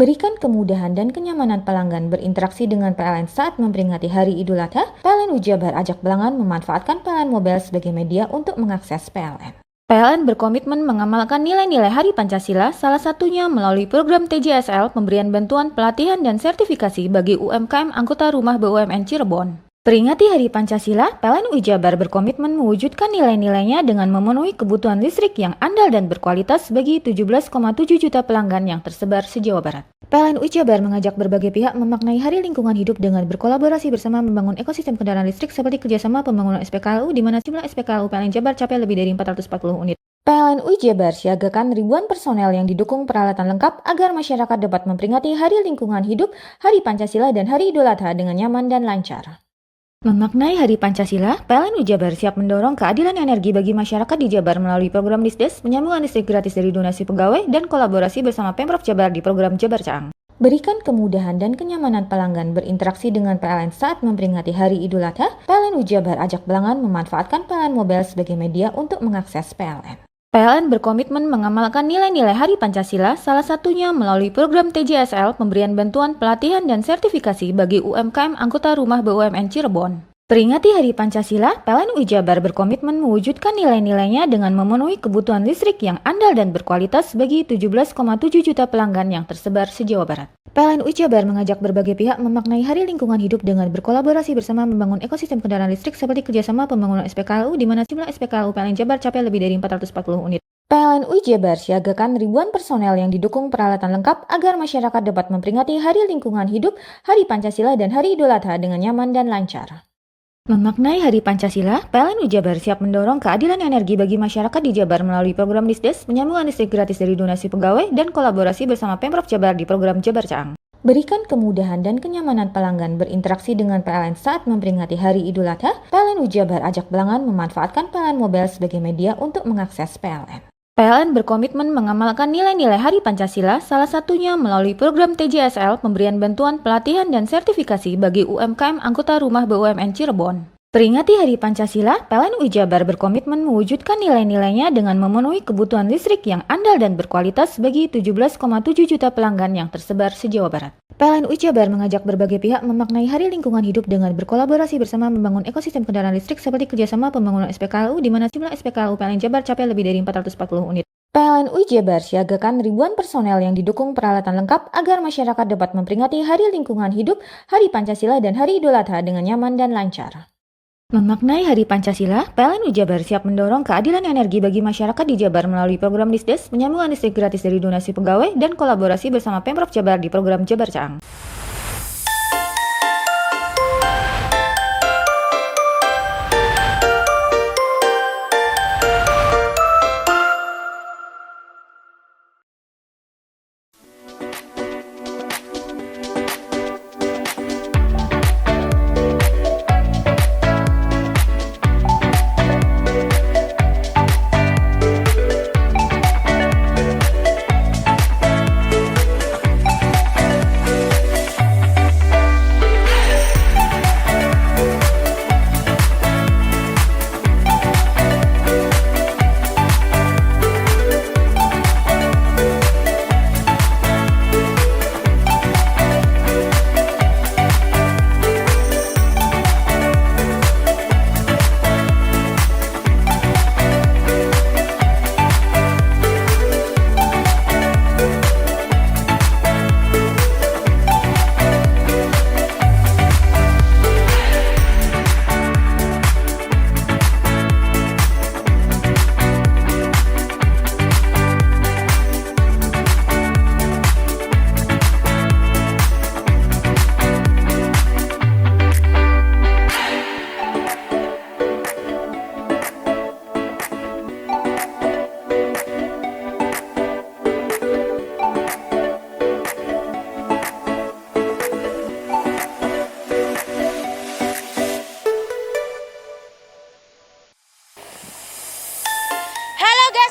Berikan kemudahan dan kenyamanan pelanggan berinteraksi dengan PLN saat memperingati Hari Idul Adha. PLN Ujabar ajak pelanggan memanfaatkan PLN Mobile sebagai media untuk mengakses PLN. PLN berkomitmen mengamalkan nilai-nilai Hari Pancasila, salah satunya melalui program TJSL, pemberian bantuan pelatihan dan sertifikasi bagi UMKM anggota Rumah BUMN Cirebon. Peringati Hari Pancasila, PLN Ujabar berkomitmen mewujudkan nilai-nilainya dengan memenuhi kebutuhan listrik yang andal dan berkualitas bagi 17,7 juta pelanggan yang tersebar se-Jawa Barat. PLN Ujabar mengajak berbagai pihak memaknai Hari Lingkungan Hidup dengan berkolaborasi bersama membangun ekosistem kendaraan listrik seperti kerjasama pembangunan SPKLU di mana jumlah SPKLU PLN Jabar capai lebih dari 440 unit. PLN Ujabar siagakan ribuan personel yang didukung peralatan lengkap agar masyarakat dapat memperingati Hari Lingkungan Hidup, Hari Pancasila, dan Hari Idul Adha dengan nyaman dan lancar. Memaknai Hari Pancasila, PLN Ujabar siap mendorong keadilan energi bagi masyarakat di Jabar melalui program Disdes, penyambungan listrik gratis dari donasi pegawai, dan kolaborasi bersama Pemprov Jabar di program Jabar Caang. Berikan kemudahan dan kenyamanan pelanggan berinteraksi dengan PLN saat memperingati Hari Idul Adha. PLN Ujabar ajak pelanggan memanfaatkan PLN Mobile sebagai media untuk mengakses PLN. PLN berkomitmen mengamalkan nilai-nilai Hari Pancasila, salah satunya melalui program TJSL, pemberian bantuan pelatihan dan sertifikasi bagi UMKM anggota Rumah BUMN Cirebon. Peringati Hari Pancasila, PLN Ujabar berkomitmen mewujudkan nilai-nilainya dengan memenuhi kebutuhan listrik yang andal dan berkualitas bagi 17,7 juta pelanggan yang tersebar se-Jawa Barat. PLN Ujabar mengajak berbagai pihak memaknai Hari Lingkungan Hidup dengan berkolaborasi bersama membangun ekosistem kendaraan listrik seperti kerjasama pembangunan SPKLU di mana jumlah SPKLU PLN Jabar capai lebih dari 440 unit. PLN Ujabar siagakan ribuan personel yang didukung peralatan lengkap agar masyarakat dapat memperingati Hari Lingkungan Hidup, Hari Pancasila, dan Hari Idul Adha dengan nyaman dan lancar. Memaknai Hari Pancasila, PLN Ujabar siap mendorong keadilan energi bagi masyarakat di Jabar melalui program Disdes, penyambungan listrik gratis dari donasi pegawai, dan kolaborasi bersama Pemprov Jabar di program Jabar Caang. Berikan kemudahan dan kenyamanan pelanggan berinteraksi dengan PLN saat memperingati Hari Idul Adha. PLN Ujabar ajak pelanggan memanfaatkan PLN Mobile sebagai media untuk mengakses PLN. PLN berkomitmen mengamalkan nilai-nilai Hari Pancasila, salah satunya melalui program TJSL, pemberian bantuan pelatihan dan sertifikasi bagi UMKM anggota Rumah BUMN Cirebon. Peringati Hari Pancasila, PLN Ujabar berkomitmen mewujudkan nilai-nilainya dengan memenuhi kebutuhan listrik yang andal dan berkualitas bagi 17,7 juta pelanggan yang tersebar se-Jawa Barat. PLN Ujabar mengajak berbagai pihak memaknai Hari Lingkungan Hidup dengan berkolaborasi bersama membangun ekosistem kendaraan listrik seperti kerjasama pembangunan SPKLU di mana jumlah SPKLU PLN Jabar capai lebih dari 440 unit. PLN Ujabar siagakan ribuan personel yang didukung peralatan lengkap agar masyarakat dapat memperingati Hari Lingkungan Hidup, Hari Pancasila, dan Hari Idul Adha dengan nyaman dan lancar. Memaknai Hari Pancasila, PLN Ujabar siap mendorong keadilan energi bagi masyarakat di Jabar melalui program Disdes, penyambungan listrik gratis dari donasi pegawai, dan kolaborasi bersama Pemprov Jabar di program Jabar Caang.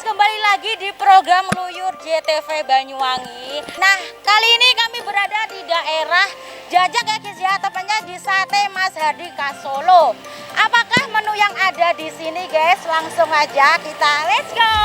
Kembali lagi di program Luyur JTV Banyuwangi. Nah, kali ini kami berada di daerah Jajak ya guys ya, tepatnya di Sate Mas Hardika Solo. Apakah menu yang ada di sini guys? Langsung aja kita let's go.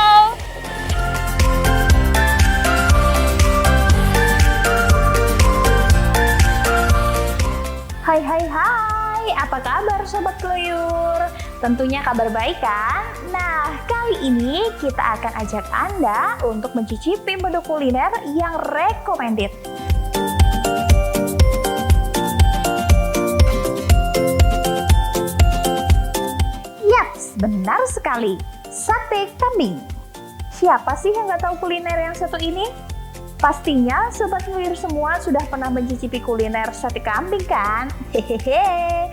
Sobat Keluyur? Tentunya kabar baik kan? Nah, kali ini kita akan ajak Anda untuk mencicipi menu kuliner yang recommended. Yaps, benar sekali, sate kambing. Siapa sih yang nggak tahu kuliner yang satu ini? Pastinya Sobat Keluyur semua sudah pernah mencicipi kuliner sate kambing kan? Hehehe.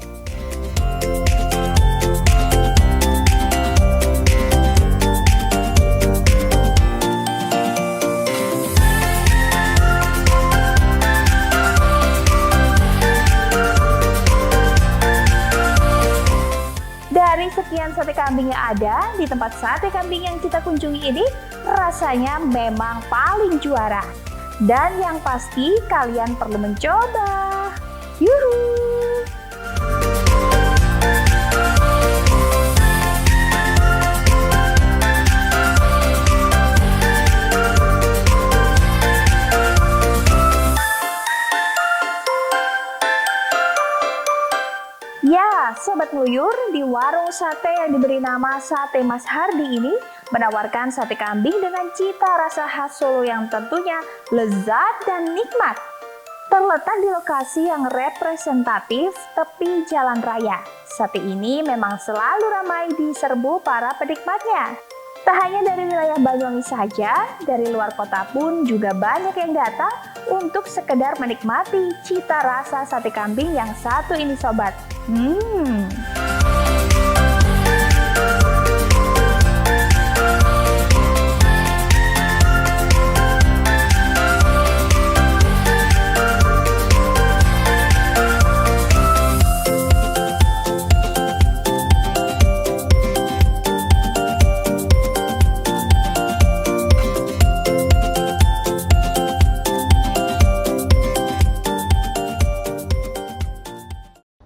Dari sekian sate kambing yang ada di tempat sate kambing yang kita kunjungi ini, rasanya memang paling juara. Dan yang pasti kalian perlu mencoba. Yuhu! Ya, Sobat Keluyur, di warung sate yang diberi nama Sate Mas Hardi ini menawarkan sate kambing dengan cita rasa khas Solo yang tentunya lezat dan nikmat. Terletak di lokasi yang representatif tepi jalan raya, sate ini memang selalu ramai diserbu para penikmatnya. Tak hanya dari wilayah Banyuwangi saja, dari luar kota pun juga banyak yang datang untuk sekedar menikmati cita rasa sate kambing yang satu ini Sobat.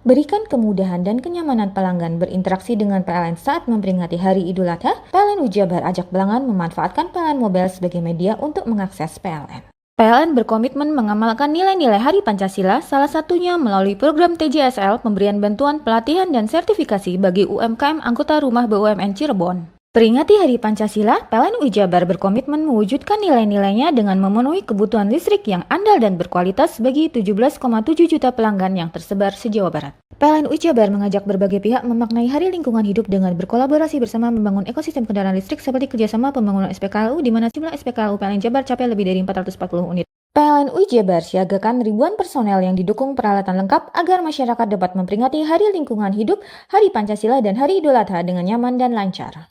Berikan kemudahan dan kenyamanan pelanggan berinteraksi dengan PLN saat memperingati Hari Idul Adha. PLN Ujabar ajak pelanggan memanfaatkan PLN Mobile sebagai media untuk mengakses PLN. PLN berkomitmen mengamalkan nilai-nilai Hari Pancasila, salah satunya melalui program TJSL, pemberian bantuan pelatihan dan sertifikasi bagi UMKM anggota Rumah BUMN Cirebon. Peringati Hari Pancasila, PLN Ujabar berkomitmen mewujudkan nilai-nilainya dengan memenuhi kebutuhan listrik yang andal dan berkualitas bagi 17,7 juta pelanggan yang tersebar se-Jawa Barat. PLN Ujabar mengajak berbagai pihak memaknai Hari Lingkungan Hidup dengan berkolaborasi bersama membangun ekosistem kendaraan listrik seperti kerjasama pembangunan SPKLU di mana jumlah SPKLU PLN Jabar capai lebih dari 440 unit. PLN Ujabar siagakan ribuan personel yang didukung peralatan lengkap agar masyarakat dapat memperingati Hari Lingkungan Hidup, Hari Pancasila, dan Hari Idul Adha dengan nyaman dan lancar.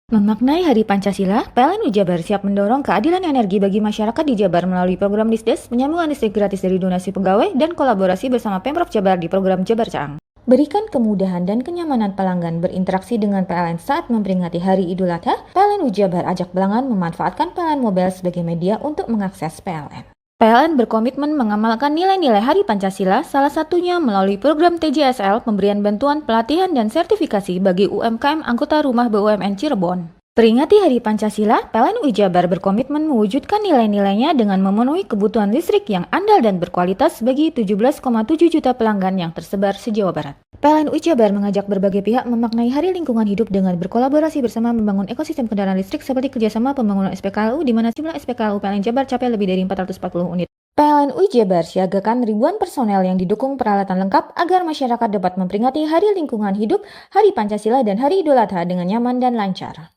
Memaknai Hari Pancasila, PLN Ujabar siap mendorong keadilan energi bagi masyarakat di Jabar melalui program Disdes, penyambungan listrik gratis dari donasi pegawai, dan kolaborasi bersama Pemprov Jabar di program Jabar Caang. Berikan kemudahan dan kenyamanan pelanggan berinteraksi dengan PLN saat memperingati Hari Idul Adha. PLN Ujabar ajak pelanggan memanfaatkan PLN Mobile sebagai media untuk mengakses PLN. PLN berkomitmen mengamalkan nilai-nilai Hari Pancasila, salah satunya melalui program TJSL, pemberian bantuan pelatihan dan sertifikasi bagi UMKM anggota Rumah BUMN Cirebon. Peringati Hari Pancasila, PLN Ujabar berkomitmen mewujudkan nilai-nilainya dengan memenuhi kebutuhan listrik yang andal dan berkualitas bagi 17,7 juta pelanggan yang tersebar se-Jawa Barat. PLN Ujabar mengajak berbagai pihak memaknai Hari Lingkungan Hidup dengan berkolaborasi bersama membangun ekosistem kendaraan listrik seperti kerjasama pembangunan SPKLU di mana jumlah SPKLU PLN Jabar capai lebih dari 440 unit. PLN Ujabar siagakan ribuan personel yang didukung peralatan lengkap agar masyarakat dapat memperingati Hari Lingkungan Hidup, Hari Pancasila, dan Hari Idul Adha dengan nyaman dan lancar.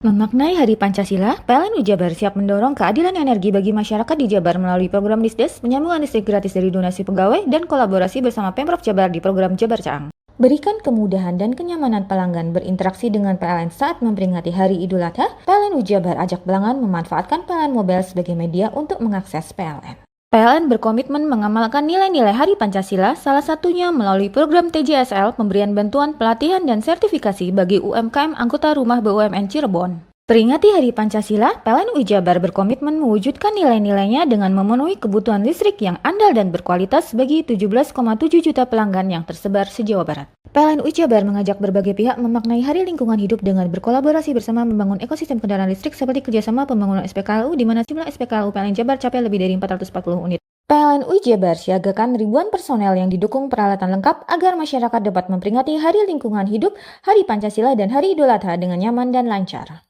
Memaknai Hari Pancasila, PLN Ujabar siap mendorong keadilan energi bagi masyarakat di Jabar melalui program Disdes, penyambungan listrik gratis dari donasi pegawai, dan kolaborasi bersama Pemprov Jabar di program Jabar Caang. Berikan kemudahan dan kenyamanan pelanggan berinteraksi dengan PLN saat memperingati Hari Idul Adha. PLN Ujabar ajak pelanggan memanfaatkan PLN Mobile sebagai media untuk mengakses PLN. PLN berkomitmen mengamalkan nilai-nilai Hari Pancasila, salah satunya melalui program TJSL, pemberian bantuan pelatihan dan sertifikasi bagi UMKM anggota Rumah BUMN Cirebon. Peringati Hari Pancasila, PLN Ujabar berkomitmen mewujudkan nilai-nilainya dengan memenuhi kebutuhan listrik yang andal dan berkualitas bagi 17,7 juta pelanggan yang tersebar se-Jawa Barat. PLN Ujabar mengajak berbagai pihak memaknai Hari Lingkungan Hidup dengan berkolaborasi bersama membangun ekosistem kendaraan listrik seperti kerjasama pembangunan SPKLU di mana jumlah SPKLU PLN Jabar capai lebih dari 440 unit. PLN UI Jabar siagakan ribuan personel yang didukung peralatan lengkap agar masyarakat dapat memperingati Hari Lingkungan Hidup, Hari Pancasila, dan Hari Idul Adha dengan nyaman dan lancar.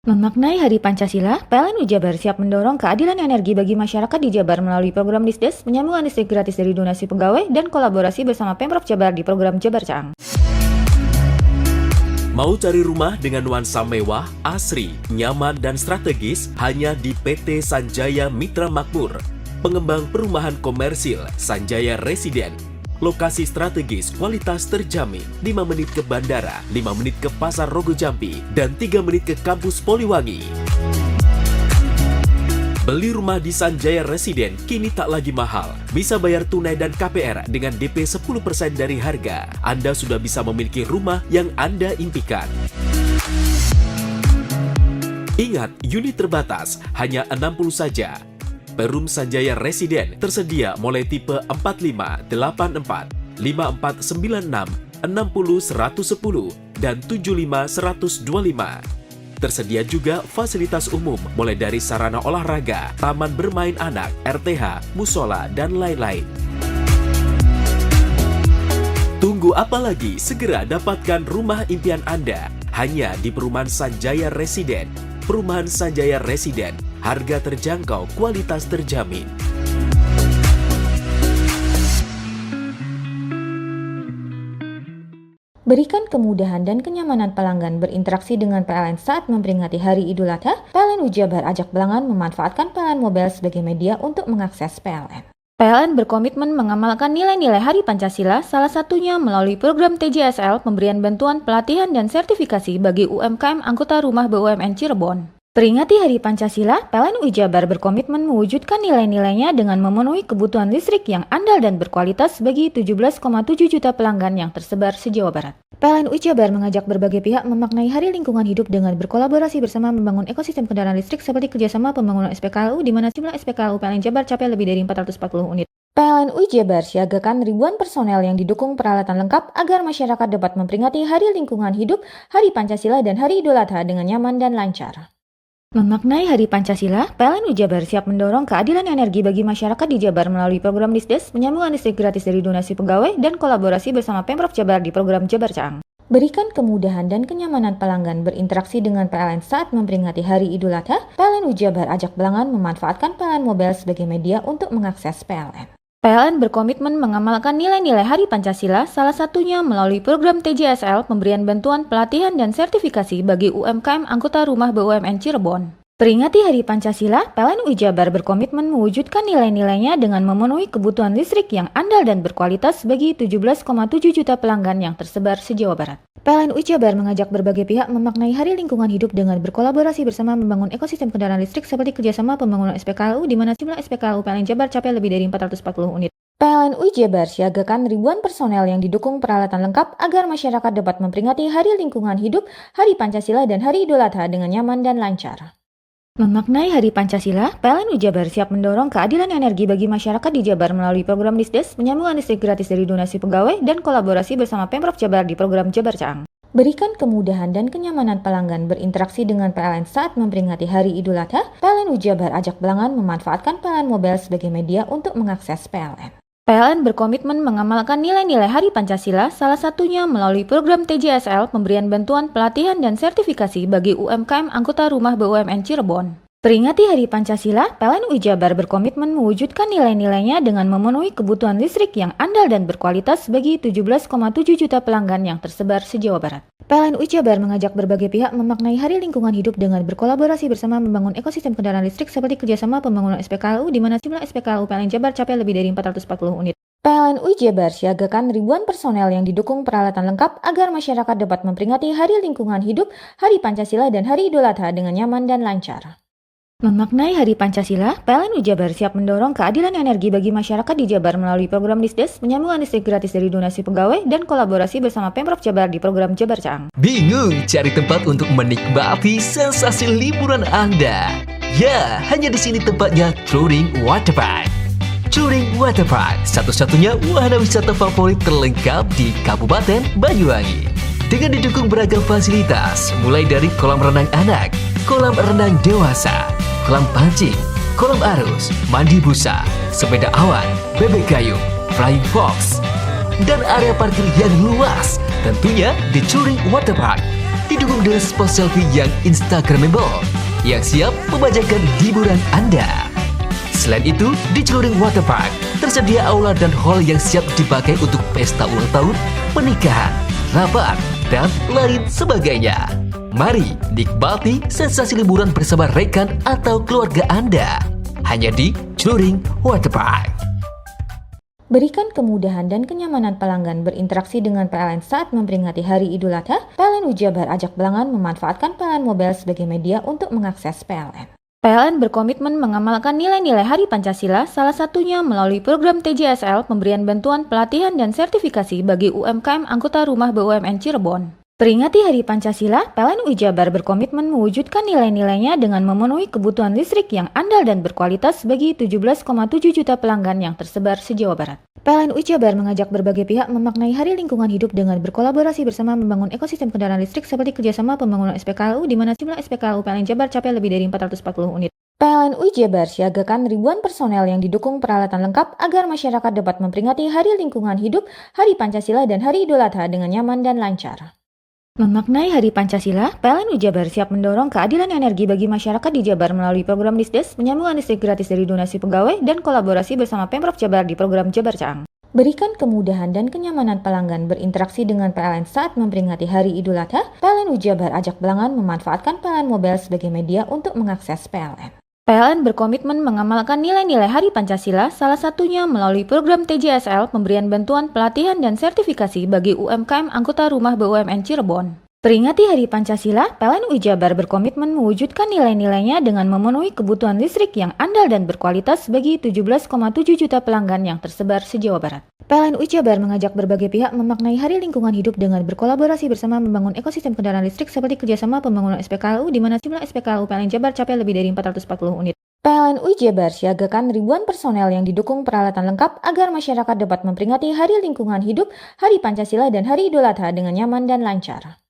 Memaknai Hari Pancasila, PLN UI Jabar siap mendorong keadilan energi bagi masyarakat di Jabar melalui program Disdes, penyambungan listrik gratis dari donasi pegawai, dan kolaborasi bersama Pemprov Jabar di program Jabar Caang. Mau cari rumah dengan nuansa mewah, asri, nyaman, dan strategis hanya di PT Sanjaya Mitra Makmur. Pengembang perumahan komersil Sanjaya Residen. Lokasi strategis, kualitas terjamin. 5 menit ke bandara, 5 menit ke Pasar Rogo Jambi, dan 3 menit ke kampus Poliwangi. Beli rumah di Sanjaya Residen kini tak lagi mahal. Bisa bayar tunai dan KPR dengan DP 10% dari harga. Anda sudah bisa memiliki rumah yang Anda impikan. Ingat, unit terbatas, hanya 60 saja. Perum Sanjaya Residen tersedia mulai tipe 45, 84, 5496, 60 110, dan 75 125. Tersedia juga fasilitas umum mulai dari sarana olahraga, taman bermain anak, RTH, musola, dan lain-lain. Tunggu apa lagi? Segera dapatkan rumah impian Anda hanya di Perumahan Sanjaya Residen. Perumahan Sanjaya Residen, harga terjangkau, kualitas terjamin. Berikan kemudahan dan kenyamanan pelanggan berinteraksi dengan PLN saat memperingati Hari Idul Adha. PLN UI Jabar ajak pelanggan memanfaatkan PLN Mobile sebagai media untuk mengakses PLN. PLN berkomitmen mengamalkan nilai-nilai Hari Pancasila, salah satunya melalui program TJSL, pemberian bantuan pelatihan dan sertifikasi bagi UMKM anggota rumah BUMN Cirebon. Peringati Hari Pancasila, PLN UI Jabar berkomitmen mewujudkan nilai-nilainya dengan memenuhi kebutuhan listrik yang andal dan berkualitas bagi 17,7 juta pelanggan yang tersebar se-Jawa Barat. PLN UI Jabar mengajak berbagai pihak memaknai Hari Lingkungan Hidup dengan berkolaborasi bersama membangun ekosistem kendaraan listrik seperti kerjasama pembangunan SPKLU di mana jumlah SPKLU PLN Jabar capai lebih dari 440 unit. PLN UI Jabar siagakan ribuan personel yang didukung peralatan lengkap agar masyarakat dapat memperingati Hari Lingkungan Hidup, Hari Pancasila, dan Hari Idul Adha dengan nyaman dan lancar. Memaknai Hari Pancasila, PLN UI Jabar siap mendorong keadilan energi bagi masyarakat di Jabar melalui program Disdes, penyambungan listrik gratis dari donasi pegawai, dan kolaborasi bersama Pemprov Jabar di program Jabar Caang. Berikan kemudahan dan kenyamanan pelanggan berinteraksi dengan PLN saat memperingati Hari Idul Adha. PLN UI Jabar ajak pelanggan memanfaatkan PLN Mobile sebagai media untuk mengakses PLN. PLN berkomitmen mengamalkan nilai-nilai Hari Pancasila, salah satunya melalui program TJSL, pemberian bantuan pelatihan dan sertifikasi bagi UMKM anggota rumah BUMN Cirebon. Peringati Hari Pancasila, PLN UI Jabar berkomitmen mewujudkan nilai-nilainya dengan memenuhi kebutuhan listrik yang andal dan berkualitas bagi 17,7 juta pelanggan yang tersebar se-Jawa Barat. PLN UI Jabar mengajak berbagai pihak memaknai Hari Lingkungan Hidup dengan berkolaborasi bersama membangun ekosistem kendaraan listrik seperti kerjasama pembangunan SPKLU di mana jumlah SPKLU PLN Jabar capai lebih dari 440 unit. PLN UI Jabar siagakan ribuan personel yang didukung peralatan lengkap agar masyarakat dapat memperingati Hari Lingkungan Hidup, Hari Pancasila, dan Hari Idul Adha dengan nyaman dan lancar. Memaknai Hari Pancasila, PLN UI Jabar siap mendorong keadilan energi bagi masyarakat di Jabar melalui program Disdes, penyambungan listrik gratis dari donasi pegawai, dan kolaborasi bersama Pemprov Jabar di program Jabar Caang. Berikan kemudahan dan kenyamanan pelanggan berinteraksi dengan PLN saat memperingati Hari Idul Adha. PLN UI Jabar ajak pelanggan memanfaatkan PLN Mobile sebagai media untuk mengakses PLN. PLN berkomitmen mengamalkan nilai-nilai Hari Pancasila, salah satunya melalui program TJSL, pemberian bantuan pelatihan dan sertifikasi bagi UMKM anggota rumah BUMN Cirebon. Peringati Hari Pancasila, PLN UI Jabar berkomitmen mewujudkan nilai-nilainya dengan memenuhi kebutuhan listrik yang andal dan berkualitas bagi 17,7 juta pelanggan yang tersebar se-Jawa Barat. PLN UI Jabar mengajak berbagai pihak memaknai Hari Lingkungan Hidup dengan berkolaborasi bersama membangun ekosistem kendaraan listrik seperti kerjasama pembangunan SPKLU di mana jumlah SPKLU PLN Jabar capai lebih dari 440 unit. PLN UI Jabar siagakan ribuan personel yang didukung peralatan lengkap agar masyarakat dapat memperingati Hari Lingkungan Hidup, Hari Pancasila, dan Hari Idul Adha dengan nyaman dan lancar. Memaknai Hari Pancasila, PLN UI Jabar siap mendorong keadilan energi bagi masyarakat di Jabar melalui program Disdes, penyambungan listrik gratis dari donasi pegawai, dan kolaborasi bersama Pemprov Jabar di program Jabar Caang. Bingung cari tempat untuk menikmati sensasi liburan Anda? Ya, hanya di sini tempatnya Touring Waterpark. Touring Waterpark, satu-satunya wahana wisata favorit terlengkap di Kabupaten Banyuwangi. Dengan didukung beragam fasilitas, mulai dari kolam renang anak, kolam renang dewasa, kolam pancing, kolam arus, mandi busa, sepeda awan, bebek kayu, flying fox, dan area parkir yang luas. Tentunya di Touring Waterpark didukung dengan spot selfie yang instagramable yang siap membajakan hiburan Anda. Selain itu, di Touring Waterpark tersedia aula dan hall yang siap dipakai untuk pesta ulang tahun, pernikahan, rapat, dan lain sebagainya. Mari nikmati sensasi liburan bersama rekan atau keluarga Anda hanya di Touring Waterpark. Berikan kemudahan dan kenyamanan pelanggan berinteraksi dengan PLN saat memperingati Hari Idul Adha. PLN Ujabar ajak pelanggan memanfaatkan PLN Mobile sebagai media untuk mengakses PLN. PLN berkomitmen mengamalkan nilai-nilai Hari Pancasila, salah satunya melalui program TJSL, pemberian bantuan pelatihan dan sertifikasi bagi UMKM anggota rumah BUMN Cirebon. Peringati Hari Pancasila, PLN Ujabar berkomitmen mewujudkan nilai-nilainya dengan memenuhi kebutuhan listrik yang andal dan berkualitas bagi 17,7 juta pelanggan yang tersebar se-Jawa Barat. PLN Ujabar mengajak berbagai pihak memaknai Hari Lingkungan Hidup dengan berkolaborasi bersama membangun ekosistem kendaraan listrik seperti kerjasama pembangunan SPKLU di mana jumlah SPKLU PLN Jabar capai lebih dari 440 unit. PLN Ujabar siagakan ribuan personel yang didukung peralatan lengkap agar masyarakat dapat memperingati Hari Lingkungan Hidup, Hari Pancasila, dan Hari Idul Adha dengan nyaman dan lancar. Memaknai Hari Pancasila, PLN Ujabar siap mendorong keadilan energi bagi masyarakat di Jabar melalui program Disdes, penyambungan listrik gratis dari donasi pegawai, dan kolaborasi bersama Pemprov Jabar di program Jabar Caang. Berikan kemudahan dan kenyamanan pelanggan berinteraksi dengan PLN saat memperingati Hari Idul Adha. PLN Ujabar ajak pelanggan memanfaatkan PLN Mobile sebagai media untuk mengakses PLN. PLN berkomitmen mengamalkan nilai-nilai Hari Pancasila, salah satunya melalui program TJSL, pemberian bantuan pelatihan dan sertifikasi bagi UMKM anggota rumah BUMN Cirebon. Peringati Hari Pancasila, PLN Ujabar berkomitmen mewujudkan nilai-nilainya dengan memenuhi kebutuhan listrik yang andal dan berkualitas bagi 17,7 juta pelanggan yang tersebar se-Jawa Barat. PLN Ujabar mengajak berbagai pihak memaknai Hari Lingkungan Hidup dengan berkolaborasi bersama membangun ekosistem kendaraan listrik seperti kerjasama pembangunan SPKLU di mana jumlah SPKLU PLN Jabar capai lebih dari 440 unit. PLN Ujabar siagakan ribuan personel yang didukung peralatan lengkap agar masyarakat dapat memperingati Hari Lingkungan Hidup, Hari Pancasila, dan Hari Idul Adha dengan nyaman dan lancar.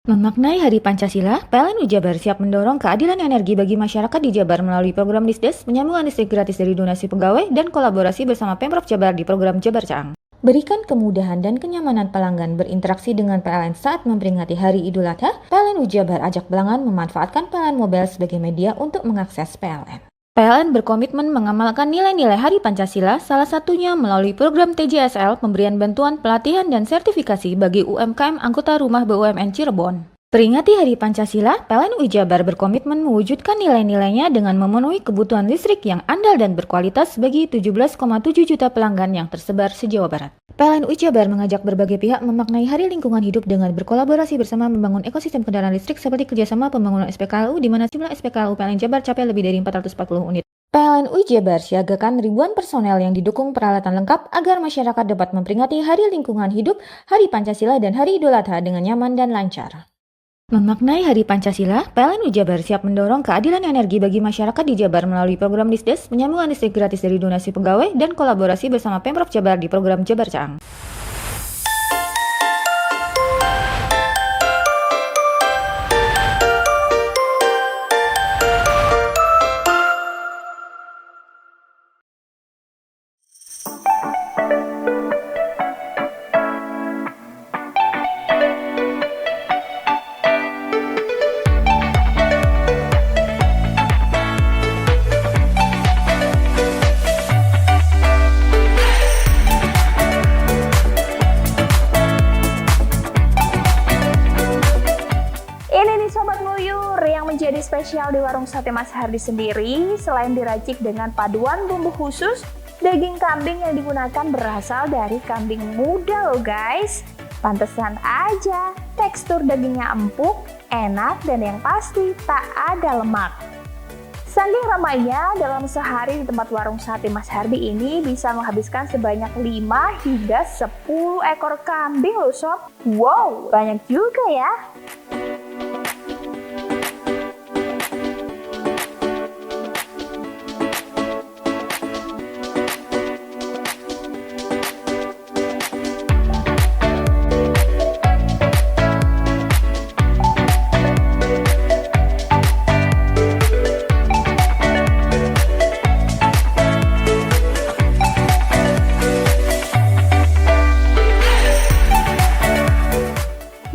Memaknai Hari Pancasila, PLN Ujabar siap mendorong keadilan energi bagi masyarakat di Jabar melalui program Disdes, penyambungan listrik gratis dari donasi pegawai, dan kolaborasi bersama Pemprov Jabar di program Jabar Caang. Berikan kemudahan dan kenyamanan pelanggan berinteraksi dengan PLN saat memperingati Hari Idul Adha. PLN Ujabar ajak pelanggan memanfaatkan PLN Mobile sebagai media untuk mengakses PLN. PLN berkomitmen mengamalkan nilai-nilai Hari Pancasila, salah satunya melalui program TJSL, pemberian bantuan pelatihan dan sertifikasi bagi UMKM anggota rumah BUMN Cirebon. Peringati Hari Pancasila, PLN Ujabar berkomitmen mewujudkan nilai-nilainya dengan memenuhi kebutuhan listrik yang andal dan berkualitas bagi 17,7 juta pelanggan yang tersebar se-Jawa Barat. PLN Ujabar mengajak berbagai pihak memaknai Hari Lingkungan Hidup dengan berkolaborasi bersama membangun ekosistem kendaraan listrik seperti kerjasama pembangunan SPKLU di mana jumlah SPKLU PLN Jabar capai lebih dari 440 unit. PLN Ujabar siagakan ribuan personel yang didukung peralatan lengkap agar masyarakat dapat memperingati Hari Lingkungan Hidup, Hari Pancasila, dan Hari Idul Adha dengan nyaman dan lancar. Memaknai Hari Pancasila, PLN Ujabar siap mendorong keadilan energi bagi masyarakat di Jabar melalui program Disdes, penyambungan listrik gratis dari donasi pegawai, dan kolaborasi bersama Pemprov Jabar di program Jabar Caang. Jadi spesial di warung sate Mas Hardi sendiri, selain diracik dengan paduan bumbu khusus, daging kambing yang digunakan berasal dari kambing muda loh guys. Pantesan aja, tekstur dagingnya empuk, enak, dan yang pasti tak ada lemak. Saking ramainya, dalam sehari di tempat warung sate Mas Hardi ini bisa menghabiskan sebanyak 5 hingga 10 ekor kambing loh sob. Wow, banyak juga ya.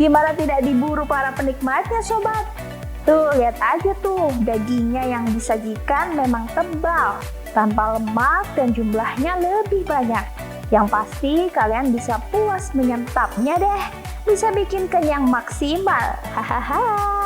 Gimana tidak diburu para penikmatnya sobat? Tuh, lihat aja tuh, dagingnya yang disajikan memang tebal, tanpa lemak dan jumlahnya lebih banyak. Yang pasti kalian bisa puas menyantapnya deh, bisa bikin kenyang maksimal. Hahaha.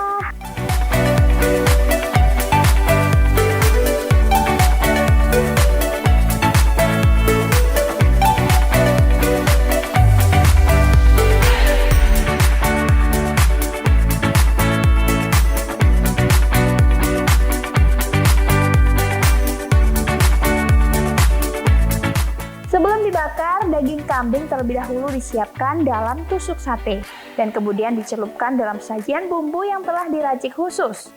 Sebelum dibakar, daging kambing terlebih dahulu disiapkan dalam tusuk sate dan kemudian dicelupkan dalam sajian bumbu yang telah diracik khusus.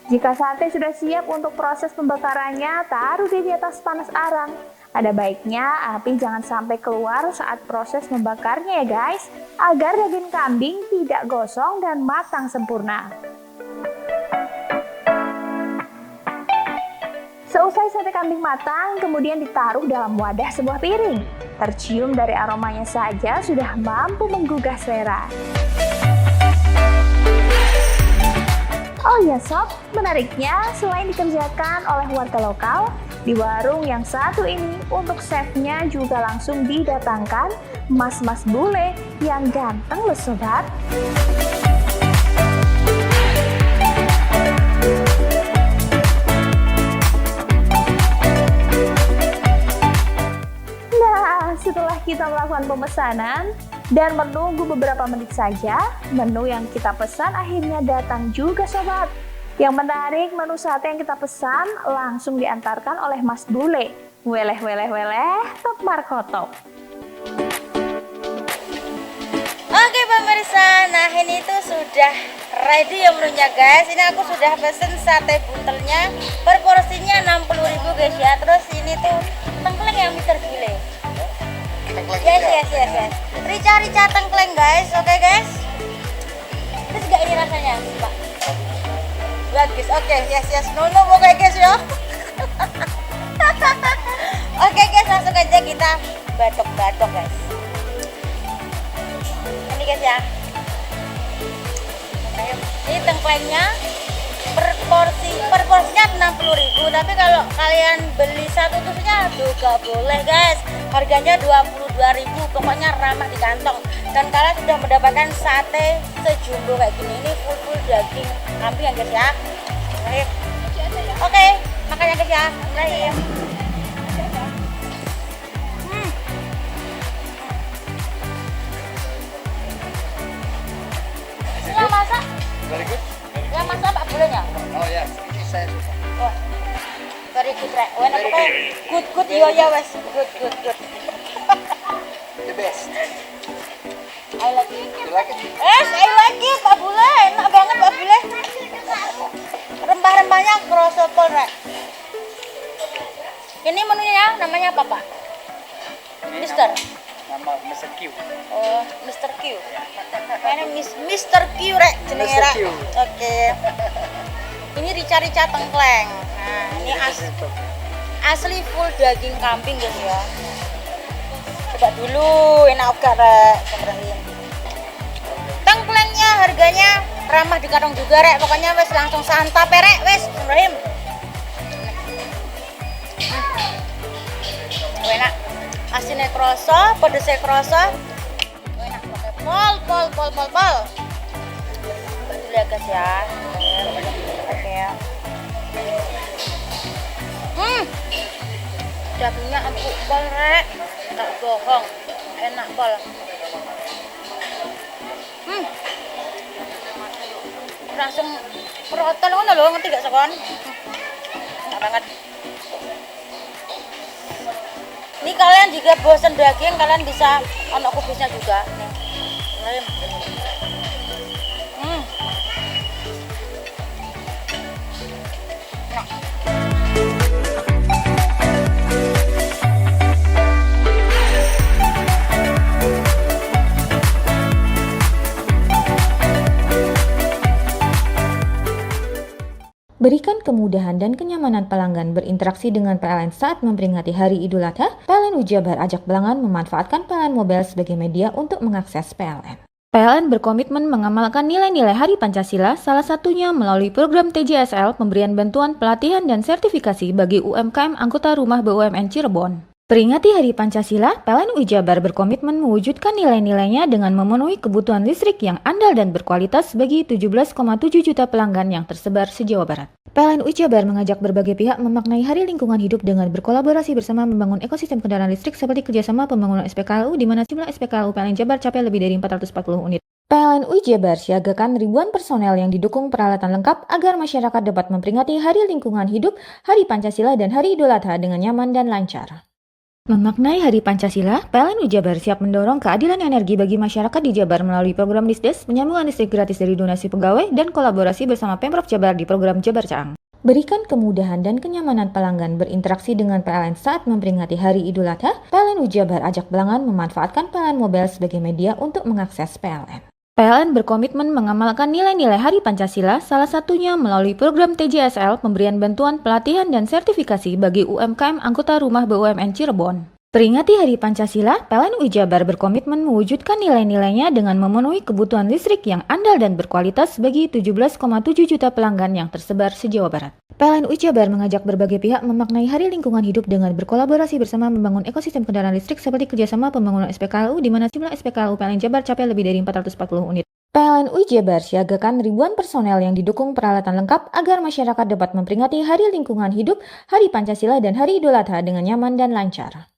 Jika sate sudah siap untuk proses pembakarannya, taruh di atas panas arang. Ada baiknya api jangan sampai keluar saat proses membakarnya ya guys, agar daging kambing tidak gosong dan matang sempurna. Seusai sate kambing matang, kemudian ditaruh dalam wadah sebuah piring. Tercium dari aromanya saja sudah mampu menggugah selera. Oh ya sob, menariknya selain dikerjakan oleh warga lokal, di warung yang satu ini untuk chefnya juga langsung didatangkan mas-mas bule yang ganteng loh sobat. Setelah kita melakukan pemesanan dan menunggu beberapa menit saja, menu yang kita pesan akhirnya datang juga sobat. Yang menarik, menu sate yang kita pesan langsung diantarkan oleh Mas Bule. Weleh, Tok Markotop. Oke pemirsa, nah ini tuh sudah ready ya menunya guys. Ini aku sudah pesen sate buntelnya, per porsinya 60.000 guys ya. Terus ini tuh tengkleng yang Mr. Gile. Yes. Rica tengkleng guys, oke guys. Terus gak ini rasanya, Pak? Bagus, oke, yes. No, oke guys ya. Oke guys, langsung aja kita batok guys. Ini guys ya. Ini tengklengnya per porsinya 60.000, tapi kalau kalian beli satu tusuknya juga boleh guys. Harganya 22.000, pokoknya ramah di kantong. Dan kalian sudah mendapatkan sate sejumbo kayak gini. Ini full daging kambing ya guys ya. Oke, makanya guys ya. Yang masak? Very good. Yang masak Pak Bulenya? Oh ya, ini saya suka. Oh. Very good, right? When aku kayak good, yo ya wes, good. The best. I like it. You like it? Yes, I like it, Pak Bule. Enak banget Pak Bule. Rempah-rempahnya kerasa pol, right? Ini menunya namanya apa Pak? Mister. Nama Mr. Q. Oh, Mr. Q. Ini Mr. Q, right? Jenenge, Mr. right? Q. Oke. Ini rica tengkleng. Nah, ini asli full daging kambing guys ya. Coba dulu, enak gak rek, Ibrahim. Tengklengnya harganya ramah di kantong juga rek. Pokoknya wes langsung santap ya rek, wes Ibrahim. Enak. Asinnya kroso, pedesnya kroso. Enak pakai pol. Dulu ya guys ya. Oke ya. Dagingnya empuk pol rek, tak bohong, enak pol. Langsung protol ngono lho, ngerti gak sekon? Enak banget. Ini kalian jika bosan daging, kalian bisa ono kubisnya juga. Nih. Berikan kemudahan dan kenyamanan pelanggan berinteraksi dengan PLN saat memperingati Hari Idul Adha. PLN Ujabar ajak pelanggan memanfaatkan PLN Mobile sebagai media untuk mengakses PLN. PLN berkomitmen mengamalkan nilai-nilai Hari Pancasila, salah satunya melalui program TJSL pemberian bantuan pelatihan dan sertifikasi bagi UMKM anggota rumah BUMN Cirebon. Peringati Hari Pancasila, PLN UI Jabar berkomitmen mewujudkan nilai-nilainya dengan memenuhi kebutuhan listrik yang andal dan berkualitas bagi 17,7 juta pelanggan yang tersebar se-Jawa Barat. PLN UI Jabar mengajak berbagai pihak memaknai Hari Lingkungan Hidup dengan berkolaborasi bersama membangun ekosistem kendaraan listrik seperti kerjasama pembangunan SPKLU di mana jumlah SPKLU PLN Jabar capai lebih dari 440 unit. PLN UI Jabar siagakan ribuan personel yang didukung peralatan lengkap agar masyarakat dapat memperingati Hari Lingkungan Hidup, Hari Pancasila, dan Hari Idul Adha dengan nyaman dan lancar. Memaknai Hari Pancasila, PLN UI Jabar siap mendorong keadilan energi bagi masyarakat di Jabar melalui program Disdes, penyambungan listrik gratis dari donasi pegawai, dan kolaborasi bersama Pemprov Jabar di program Jabar Caang. Berikan kemudahan dan kenyamanan pelanggan berinteraksi dengan PLN saat memperingati Hari Idul Adha, PLN UI Jabar ajak pelanggan memanfaatkan PLN Mobile sebagai media untuk mengakses PLN. PLN berkomitmen mengamalkan nilai-nilai Hari Pancasila, salah satunya melalui program TJSL pemberian bantuan pelatihan dan sertifikasi bagi UMKM anggota rumah BUMN Cirebon. Peringati Hari Pancasila, PLN UI Jabar berkomitmen mewujudkan nilai-nilainya dengan memenuhi kebutuhan listrik yang andal dan berkualitas bagi 17,7 juta pelanggan yang tersebar se-Jawa Barat. PLN UI Jabar mengajak berbagai pihak memaknai Hari Lingkungan Hidup dengan berkolaborasi bersama membangun ekosistem kendaraan listrik seperti kerjasama pembangunan SPKLU di mana jumlah SPKLU PLN Jabar capai lebih dari 440 unit. PLN UI Jabar siagakan ribuan personel yang didukung peralatan lengkap agar masyarakat dapat memperingati Hari Lingkungan Hidup, Hari Pancasila, dan Hari Idul Adha dengan nyaman dan lancar.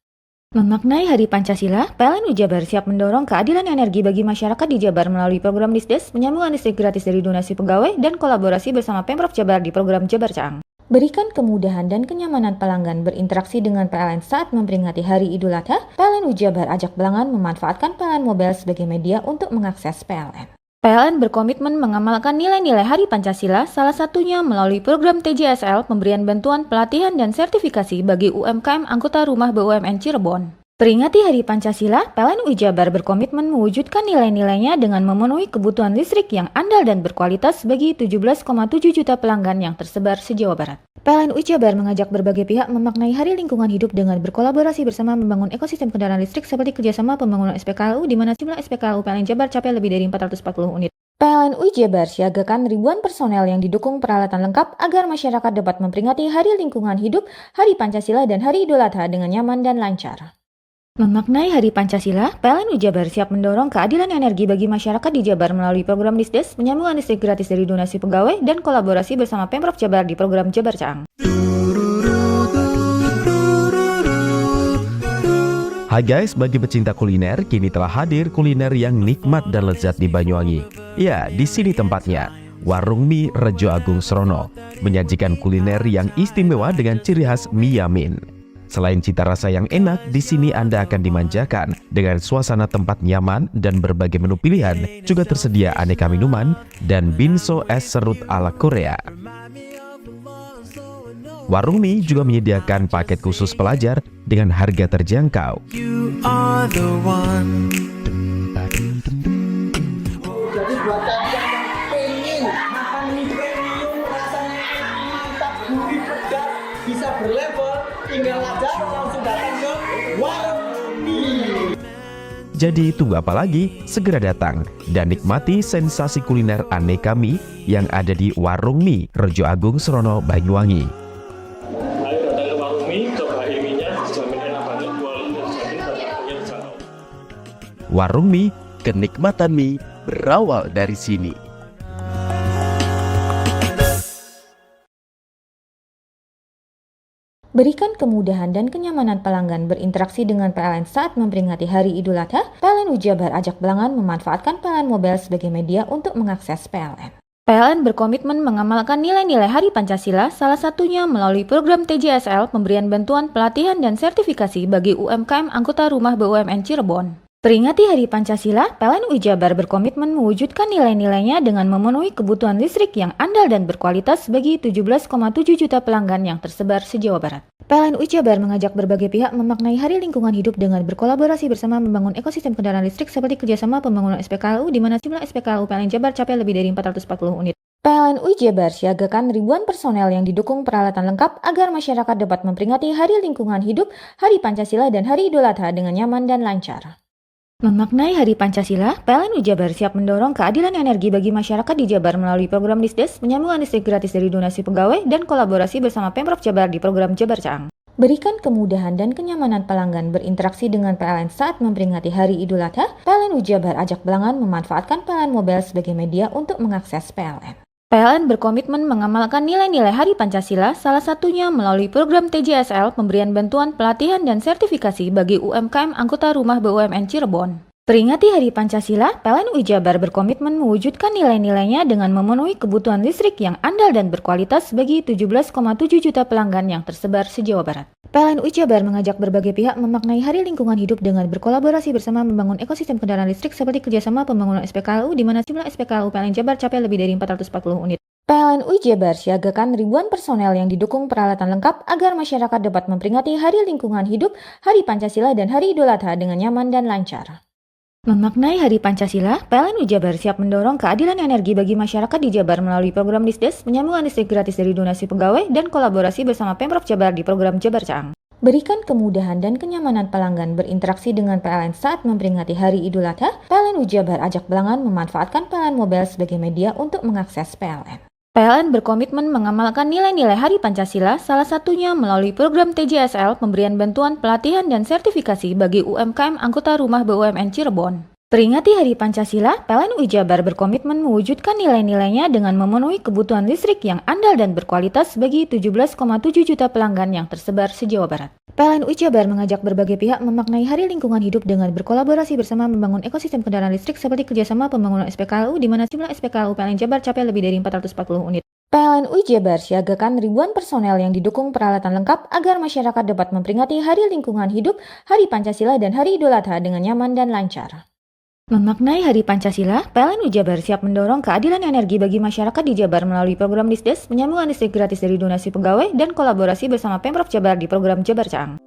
Memaknai Hari Pancasila, PLN UI Jabar siap mendorong keadilan energi bagi masyarakat di Jabar melalui program Disdes, penyambungan listrik gratis dari donasi pegawai, dan kolaborasi bersama Pemprov Jabar di program Jabar Caang. Berikan kemudahan dan kenyamanan pelanggan berinteraksi dengan PLN saat memperingati Hari Idul Adha, PLN UI Jabar ajak pelanggan memanfaatkan PLN Mobile sebagai media untuk mengakses PLN. PLN berkomitmen mengamalkan nilai-nilai Hari Pancasila, salah satunya melalui program TJSL pemberian bantuan pelatihan dan sertifikasi bagi UMKM anggota rumah BUMN Cirebon. Peringati Hari Pancasila, PLN UI Jabar berkomitmen mewujudkan nilai-nilainya dengan memenuhi kebutuhan listrik yang andal dan berkualitas bagi 17,7 juta pelanggan yang tersebar se-Jawa Barat. PLN UI Jabar mengajak berbagai pihak memaknai Hari Lingkungan Hidup dengan berkolaborasi bersama membangun ekosistem kendaraan listrik seperti kerjasama pembangunan SPKLU di mana jumlah SPKLU PLN Jabar capai lebih dari 440 unit. PLN UI Jabar siagakan ribuan personel yang didukung peralatan lengkap agar masyarakat dapat memperingati Hari Lingkungan Hidup, Hari Pancasila, dan Hari Idul Adha dengan nyaman dan lancar. Memaknai Hari Pancasila, PLN UI Jabar siap mendorong keadilan energi bagi masyarakat di Jabar melalui program Disdes, penyambungan listrik gratis dari donasi pegawai, dan kolaborasi bersama Pemprov Jabar di program Jabar Caang. Hai guys, bagi pecinta kuliner, kini telah hadir kuliner yang nikmat dan lezat di Banyuwangi. Ya, di sini tempatnya. Warung Mie Rejo Agung Srono menyajikan kuliner yang istimewa dengan ciri khas mie yamin. Selain cita rasa yang enak, di sini Anda akan dimanjakan dengan suasana tempat nyaman dan berbagai menu pilihan. Juga tersedia aneka minuman dan binso es serut ala Korea. Warung Mie juga menyediakan paket khusus pelajar dengan harga terjangkau. Jadi buat kalian yang pengen makan mie premium rasanya mantap, gurih, pedas, bisa berlevel, tinggal aja langsung datang ke Warung Mie. Jadi tunggu apa lagi? Segera datang dan nikmati sensasi kuliner aneka mie yang ada di Warung Mie Rejo Agung Srono, Banyuwangi. Ayo datang ke Warung Mie, cobain mie-nya, dijamin enak banget, kualitas dijamin dan harganya terjangkau. Warung Mie, kenikmatan mie berawal dari sini. Berikan kemudahan dan kenyamanan pelanggan berinteraksi dengan PLN saat memperingati Hari Idul Adha, PLN UI Jabar ajak pelanggan memanfaatkan PLN Mobile sebagai media untuk mengakses PLN. PLN berkomitmen mengamalkan nilai-nilai Hari Pancasila, salah satunya melalui program TJSL pemberian bantuan pelatihan dan sertifikasi bagi UMKM anggota rumah BUMN Cirebon. Peringati Hari Pancasila, PLN UI Jabar berkomitmen mewujudkan nilai-nilainya dengan memenuhi kebutuhan listrik yang andal dan berkualitas bagi 17,7 juta pelanggan yang tersebar se-Jawa Barat. PLN UI Jabar mengajak berbagai pihak memaknai Hari Lingkungan Hidup dengan berkolaborasi bersama membangun ekosistem kendaraan listrik seperti kerjasama pembangunan SPKLU di mana jumlah SPKLU PLN Jabar capai lebih dari 440 unit. PLN UI Jabar siagakan ribuan personel yang didukung peralatan lengkap agar masyarakat dapat memperingati Hari Lingkungan Hidup, Hari Pancasila, dan Hari Idul Adha dengan nyaman dan lancar. Memaknai Hari Pancasila, PLN Jabar siap mendorong keadilan energi bagi masyarakat di Jabar melalui program Disdes, penyambungan listrik gratis dari donasi pegawai, dan kolaborasi bersama Pemprov Jabar di program Jabar Caang. Berikan kemudahan dan kenyamanan pelanggan berinteraksi dengan PLN saat memperingati Hari Idul Adha, PLN Jabar ajak pelanggan memanfaatkan PLN Mobile sebagai media untuk mengakses PLN. PLN berkomitmen mengamalkan nilai-nilai Hari Pancasila, salah satunya melalui program TJSL, pemberian bantuan pelatihan dan sertifikasi bagi UMKM anggota rumah BUMN Cirebon. Peringati Hari Pancasila, PLN Jabar berkomitmen mewujudkan nilai-nilainya dengan memenuhi kebutuhan listrik yang andal dan berkualitas bagi 17,7 juta pelanggan yang tersebar se-Jawa Barat. PLN Jabar mengajak berbagai pihak memaknai Hari Lingkungan Hidup dengan berkolaborasi bersama membangun ekosistem kendaraan listrik seperti kerjasama pembangunan SPKLU di mana jumlah SPKLU PLN Jabar capai lebih dari 440 unit. PLN Jabar siagakan ribuan personel yang didukung peralatan lengkap agar masyarakat dapat memperingati Hari Lingkungan Hidup, Hari Pancasila, dan Hari Idul Adha dengan nyaman dan lancar. Memaknai Hari Pancasila, PLN Jabar siap mendorong keadilan energi bagi masyarakat di Jabar melalui program Disdes, penyambungan listrik gratis dari donasi pegawai, dan kolaborasi bersama Pemprov Jabar di program Jabar Caang. Berikan kemudahan dan kenyamanan pelanggan berinteraksi dengan PLN saat memperingati Hari Idul Adha, PLN Jabar ajak pelanggan memanfaatkan PLN Mobile sebagai media untuk mengakses PLN. PLN berkomitmen mengamalkan nilai-nilai Hari Pancasila, salah satunya melalui program TJSL, pemberian bantuan pelatihan dan sertifikasi bagi UMKM anggota rumah BUMN Cirebon. Peringati Hari Pancasila, PLN Jabar berkomitmen mewujudkan nilai-nilainya dengan memenuhi kebutuhan listrik yang andal dan berkualitas bagi 17,7 juta pelanggan yang tersebar se-Jawa Barat. PLN Jabar mengajak berbagai pihak memaknai Hari Lingkungan Hidup dengan berkolaborasi bersama membangun ekosistem kendaraan listrik seperti kerjasama pembangunan SPKLU di mana jumlah SPKLU PLN Jabar capai lebih dari 440 unit. PLN Jabar siagakan ribuan personel yang didukung peralatan lengkap agar masyarakat dapat memperingati Hari Lingkungan Hidup, Hari Pancasila, dan Hari Idul Adha dengan nyaman dan lancar. Memaknai Hari Pancasila, PLN Jabar siap mendorong keadilan energi bagi masyarakat di Jabar melalui program Disdes, penyambungan listrik gratis dari donasi pegawai, dan kolaborasi bersama Pemprov Jabar di program Jabar Caang.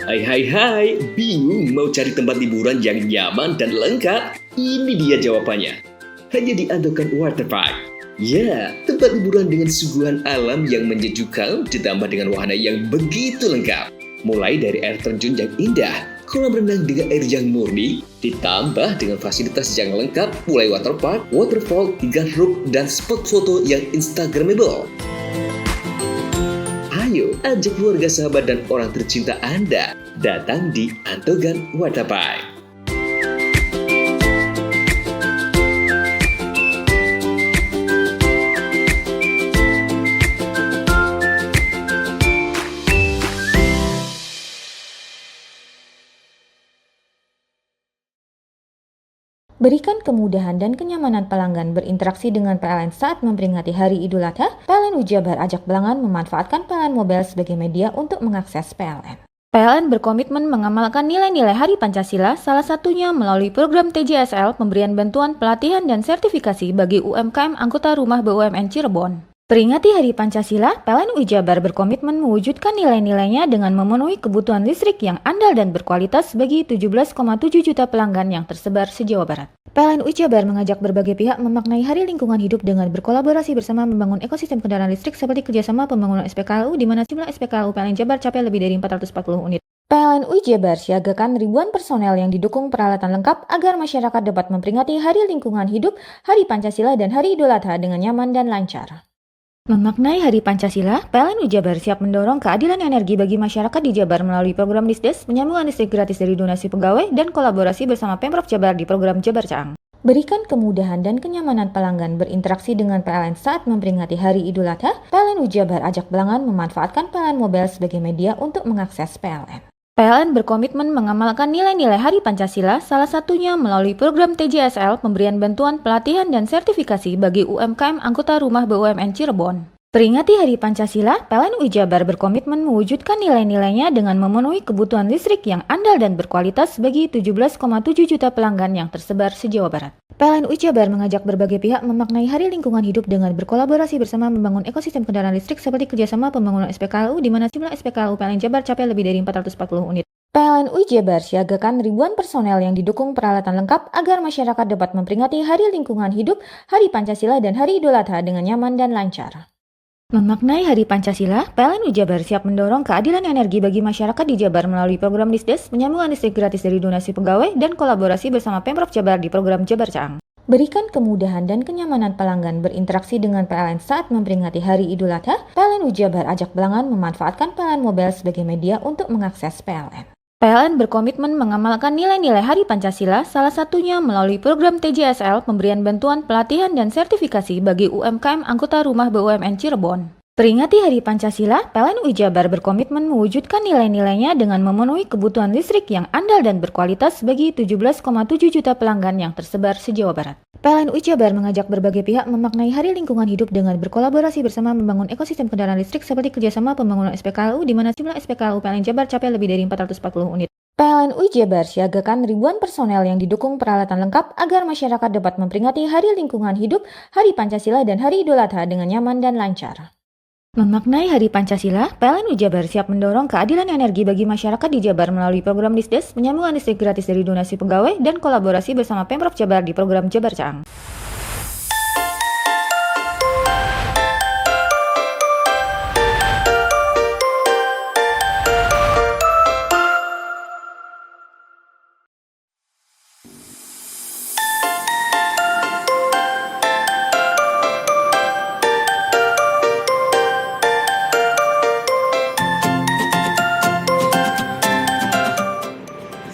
Hai, bingung mau cari tempat liburan yang nyaman dan lengkap? Ini dia jawabannya. Hanya di Andokan Waterpark. Ya, tempat liburan dengan suguhan alam yang menyejukkan ditambah dengan wahana yang begitu lengkap. Mulai dari air terjun yang indah, kolam renang dengan air yang murni, ditambah dengan fasilitas yang lengkap mulai waterpark, waterfall, hingga roof dan spot foto yang instagramable. Ayo, ajak keluarga, sahabat, dan orang tercinta Anda datang di Andokan Waterpark. Berikan kemudahan dan kenyamanan pelanggan berinteraksi dengan PLN saat memperingati Hari Idul Adha, PLN Jabar ajak pelanggan memanfaatkan PLN Mobile sebagai media untuk mengakses PLN. PLN berkomitmen mengamalkan nilai-nilai Hari Pancasila, salah satunya melalui program TJSL, pemberian bantuan pelatihan dan sertifikasi bagi UMKM anggota rumah BUMN Cirebon. Peringati Hari Pancasila, PLN Jabar berkomitmen mewujudkan nilai-nilainya dengan memenuhi kebutuhan listrik yang andal dan berkualitas bagi 17,7 juta pelanggan yang tersebar se-Jawa Barat. PLN Jabar mengajak berbagai pihak memaknai Hari Lingkungan Hidup dengan berkolaborasi bersama membangun ekosistem kendaraan listrik seperti kerjasama pembangunan SPKLU di mana jumlah SPKLU PLN Jabar capai lebih dari 440 unit. PLN Jabar siagakan ribuan personel yang didukung peralatan lengkap agar masyarakat dapat memperingati Hari Lingkungan Hidup, Hari Pancasila, dan Hari Idul Adha dengan nyaman dan lancar. Memaknai Hari Pancasila, PLN Jabar siap mendorong keadilan energi bagi masyarakat di Jabar melalui program Disdes, penyambungan listrik gratis dari donasi pegawai, dan kolaborasi bersama Pemprov Jabar di program Jabar Caang. Berikan kemudahan dan kenyamanan pelanggan berinteraksi dengan PLN saat memperingati Hari Idul Adha, PLN Jabar ajak pelanggan memanfaatkan PLN Mobile sebagai media untuk mengakses PLN. PLN berkomitmen mengamalkan nilai-nilai Hari Pancasila, salah satunya melalui program TJSL, pemberian bantuan pelatihan dan sertifikasi bagi UMKM anggota rumah BUMN Cirebon. Peringati Hari Pancasila, PLN Jabar berkomitmen mewujudkan nilai-nilainya dengan memenuhi kebutuhan listrik yang andal dan berkualitas bagi 17,7 juta pelanggan yang tersebar se-Jawa Barat. PLN Jabar mengajak berbagai pihak memaknai Hari Lingkungan Hidup dengan berkolaborasi bersama membangun ekosistem kendaraan listrik seperti kerjasama pembangunan SPKLU di mana jumlah SPKLU PLN Jabar capai lebih dari 440 unit. PLN Jabar siagakan ribuan personel yang didukung peralatan lengkap agar masyarakat dapat memperingati Hari Lingkungan Hidup, Hari Pancasila, dan Hari Idul Adha dengan nyaman dan lancar. Memaknai Hari Pancasila, PLN Jabar siap mendorong keadilan energi bagi masyarakat di Jabar melalui program Disdes, penyambungan listrik gratis dari donasi pegawai, dan kolaborasi bersama Pemprov Jabar di program Jabar Caang. Berikan kemudahan dan kenyamanan pelanggan berinteraksi dengan PLN saat memperingati Hari Idul Adha, PLN Jabar ajak pelanggan memanfaatkan PLN Mobile sebagai media untuk mengakses PLN. PLN berkomitmen mengamalkan nilai-nilai Hari Pancasila, salah satunya melalui program TJSL, pemberian bantuan, pelatihan, dan sertifikasi bagi UMKM anggota Rumah BUMN Cirebon. Peringati Hari Pancasila, PLN Jabar berkomitmen mewujudkan nilai-nilainya dengan memenuhi kebutuhan listrik yang andal dan berkualitas bagi 17,7 juta pelanggan yang tersebar se-Jawa Barat. PLN Jabar mengajak berbagai pihak memaknai Hari Lingkungan Hidup dengan berkolaborasi bersama membangun ekosistem kendaraan listrik seperti kerjasama pembangunan SPKLU di mana jumlah SPKLU PLN Jabar capai lebih dari 440 unit. PLN Jabar siagakan ribuan personel yang didukung peralatan lengkap agar masyarakat dapat memperingati Hari Lingkungan Hidup, Hari Pancasila, dan Hari Idul Adha dengan nyaman dan lancar. Memaknai Hari Pancasila, PLN Jabar siap mendorong keadilan energi bagi masyarakat di Jabar melalui program Disdes, penyambungan listrik gratis dari donasi pegawai, dan kolaborasi bersama Pemprov Jabar di program Jabar Caang.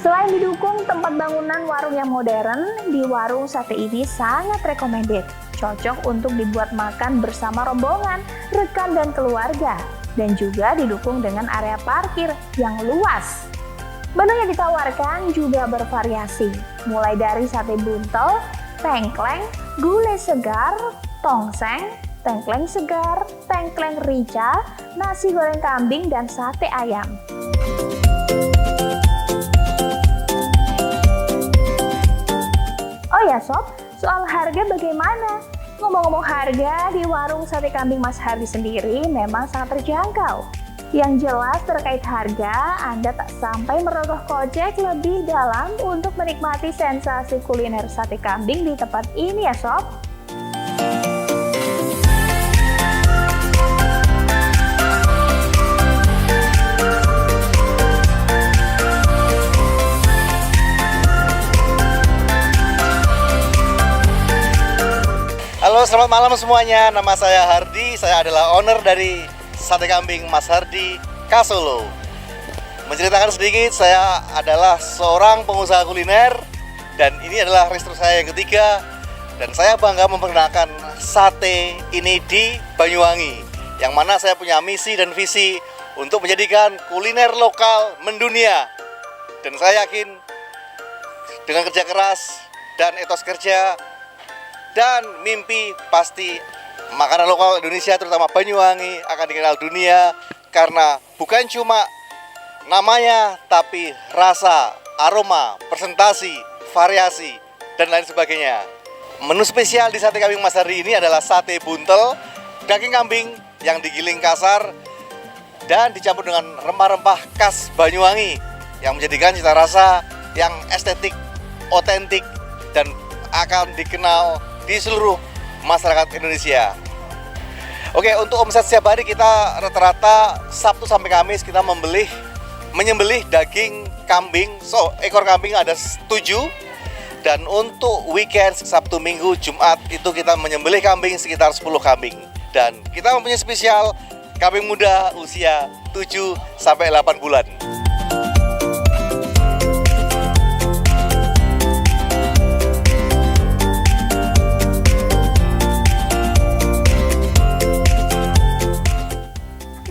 Selain didukung tempat bangunan warung yang modern, di warung sate ini sangat recommended. Cocok untuk dibuat makan bersama rombongan, rekan dan keluarga. Dan juga didukung dengan area parkir yang luas. Menu yang ditawarkan juga bervariasi, mulai dari sate buntel, tengkleng, gulai segar, tongseng, tengkleng segar, tengkleng rica, nasi goreng kambing, dan sate ayam. Oh ya sob, soal harga bagaimana? Ngomong-ngomong harga, di warung sate kambing Mas Hardi sendiri memang sangat terjangkau. Yang jelas terkait harga, Anda tak sampai merogoh kocek lebih dalam untuk menikmati sensasi kuliner sate kambing di tempat ini ya sob. Halo, selamat malam semuanya. Nama saya Hardi. Saya adalah owner dari Sate Kambing Mas Hardi Kasolo. Menceritakan sedikit, saya adalah seorang pengusaha kuliner dan ini adalah resto saya yang ketiga. Dan saya bangga memperkenalkan sate ini di Banyuwangi, yang mana saya punya misi dan visi untuk menjadikan kuliner lokal mendunia. Dan saya yakin dengan kerja keras dan etos kerja dan mimpi, pasti makanan lokal Indonesia terutama Banyuwangi akan dikenal dunia karena bukan cuma namanya tapi rasa, aroma, presentasi, variasi dan lain sebagainya. Menu spesial di Sate Kambing Mas Hardi ini adalah sate buntel, daging kambing yang digiling kasar dan dicampur dengan rempah-rempah khas Banyuwangi yang menjadikan cita rasa yang estetik, otentik dan akan dikenal di seluruh masyarakat Indonesia. Oke, untuk omset setiap hari kita rata-rata Sabtu sampai Kamis kita menyembelih daging kambing. Ekor kambing ada 7. Dan untuk weekend Sabtu, Minggu, Jumat itu kita menyembelih kambing sekitar 10 kambing. Dan kita mempunyai spesial kambing muda usia 7 sampai 8 bulan.